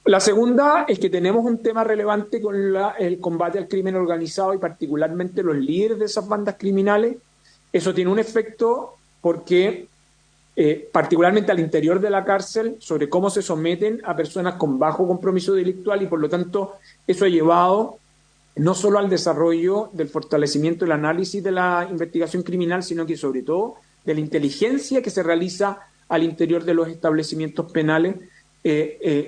La segunda es que tenemos un tema relevante con el combate al crimen organizado y particularmente los líderes de esas bandas criminales. Eso tiene un efecto porque, particularmente al interior de la cárcel, sobre cómo se someten a personas con bajo compromiso delictual, y por lo tanto eso ha llevado no solo al desarrollo del fortalecimiento del análisis de la investigación criminal, sino que sobre todo de la inteligencia que se realiza al interior de los establecimientos penales.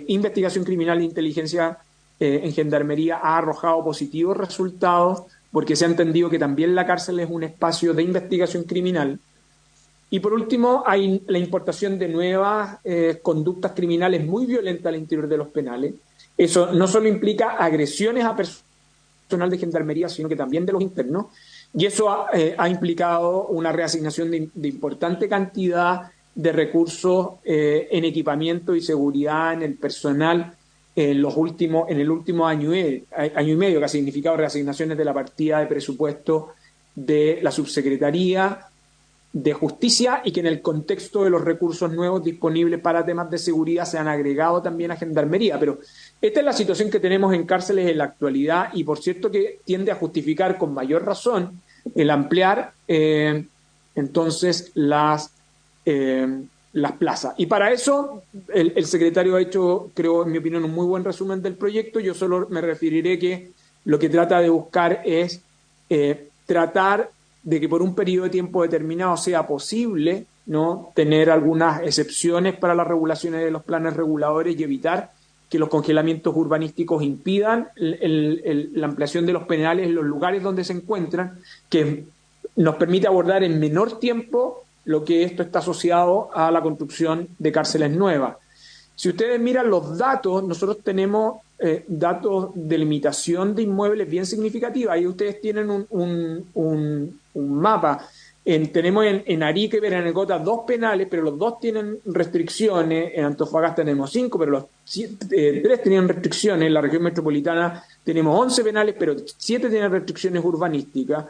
Investigación criminal e inteligencia en Gendarmería ha arrojado positivos resultados porque se ha entendido que también la cárcel es un espacio de investigación criminal. Y por último, hay la importación de nuevas conductas criminales muy violentas al interior de los penales. Eso no solo implica agresiones a personal de Gendarmería, sino que también de los internos. Y eso ha implicado una reasignación de importante cantidad de recursos en equipamiento y seguridad en el personal en el último año y medio, que ha significado reasignaciones de la partida de presupuesto de la Subsecretaría de Justicia, y que en el contexto de los recursos nuevos disponibles para temas de seguridad se han agregado también a Gendarmería. Pero esta es la situación que tenemos en cárceles en la actualidad, y por cierto que tiende a justificar con mayor razón el ampliar entonces las plazas. Y para eso el secretario ha hecho, creo, en mi opinión, un muy buen resumen del proyecto. Yo solo me referiré que lo que trata de buscar es tratar de que por un periodo de tiempo determinado sea posible, ¿no?, tener algunas excepciones para las regulaciones de los planes reguladores y evitar que los congelamientos urbanísticos impidan la ampliación de los penales en los lugares donde se encuentran, que nos permite abordar en menor tiempo lo que esto está asociado a la construcción de cárceles nuevas. Si ustedes miran los datos, nosotros tenemos datos de limitación de inmuebles bien significativa. Ahí ustedes tienen un mapa. Tenemos en Arica y Veranegota 2 penales, pero los 2 tienen restricciones. En Antofagasta tenemos 5, pero los 3 tenían restricciones. En la región metropolitana tenemos 11 penales, pero 7 tienen restricciones urbanísticas.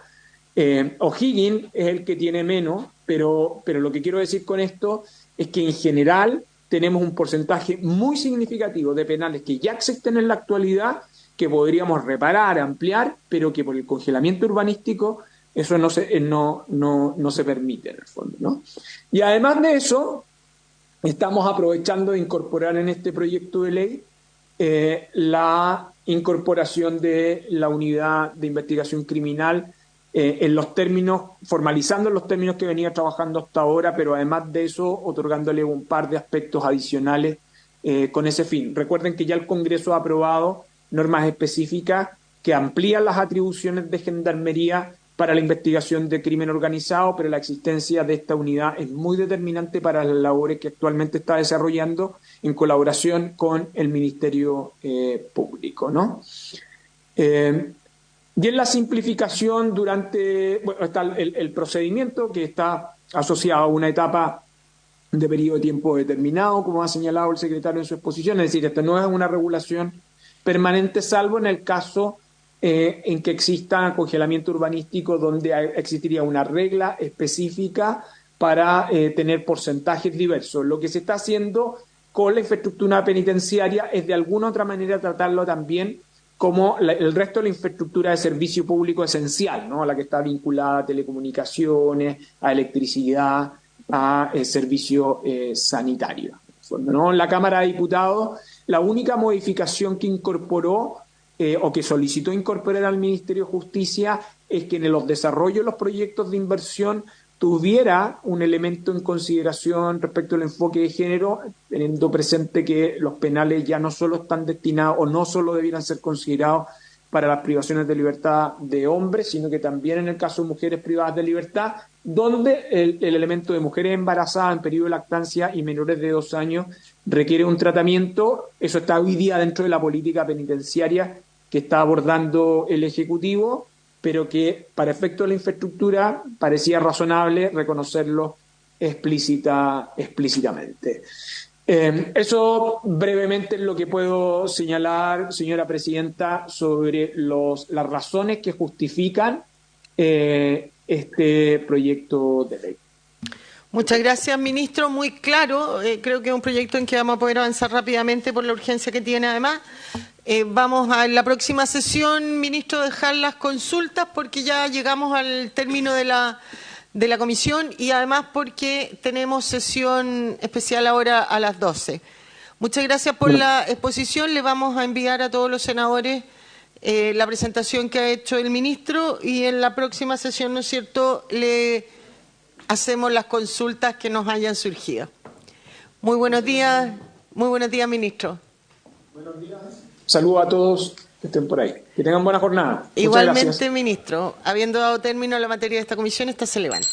O'Higgins es el que tiene menos, pero lo que quiero decir con esto es que en general tenemos un porcentaje muy significativo de penales que ya existen en la actualidad, que podríamos reparar, ampliar, pero que por el congelamiento urbanístico eso no se permite en el fondo, ¿no? Y además de eso, estamos aprovechando de incorporar en este proyecto de ley la incorporación de la unidad de investigación criminal en los términos, formalizando los términos que venía trabajando hasta ahora, pero además de eso, otorgándole un par de aspectos adicionales con ese fin. Recuerden que ya el Congreso ha aprobado normas específicas que amplían las atribuciones de Gendarmería para la investigación de crimen organizado, pero la existencia de esta unidad es muy determinante para las labores que actualmente está desarrollando en colaboración con el Ministerio Público, ¿no? Y en la simplificación está el procedimiento, que está asociado a una etapa de periodo de tiempo determinado, como ha señalado el secretario en su exposición. Es decir, esta no es una regulación permanente, salvo en el caso en que exista congelamiento urbanístico, donde existiría una regla específica para tener porcentajes diversos. Lo que se está haciendo con la infraestructura penitenciaria es de alguna u otra manera tratarlo también como el resto de la infraestructura de servicio público esencial, ¿no?, a la que está vinculada a telecomunicaciones, a electricidad, a servicio sanitario, ¿no? En la Cámara de Diputados, la única modificación que incorporó o que solicitó incorporar al Ministerio de Justicia es que en los desarrollos de los proyectos de inversión tuviera un elemento en consideración respecto al enfoque de género, teniendo presente que los penales ya no solo están destinados o no solo debieran ser considerados para las privaciones de libertad de hombres, sino que también en el caso de mujeres privadas de libertad, donde el elemento de mujeres embarazadas en periodo de lactancia y menores de 2 años requiere un tratamiento. Eso está hoy día dentro de la política penitenciaria que está abordando el Ejecutivo, pero que para efectos de la infraestructura parecía razonable reconocerlo explícitamente. Eso brevemente es lo que puedo señalar, señora presidenta, sobre las razones que justifican este proyecto de ley. Muchas gracias, ministro. Muy claro. Creo que es un proyecto en que vamos a poder avanzar rápidamente por la urgencia que tiene, además. Vamos a en la próxima sesión, ministro, dejar las consultas porque ya llegamos al término de la comisión y además porque tenemos sesión especial ahora a las 12. Muchas gracias por la exposición. Le vamos a enviar a todos los senadores la presentación que ha hecho el ministro y en la próxima sesión, ¿no es cierto?, le hacemos las consultas que nos hayan surgido. Muy buenos días, ministro. Buenos días. Saludos a todos que estén por ahí. Que tengan buena jornada. Igualmente, ministro. Habiendo dado término a la materia de esta comisión, esta se levanta.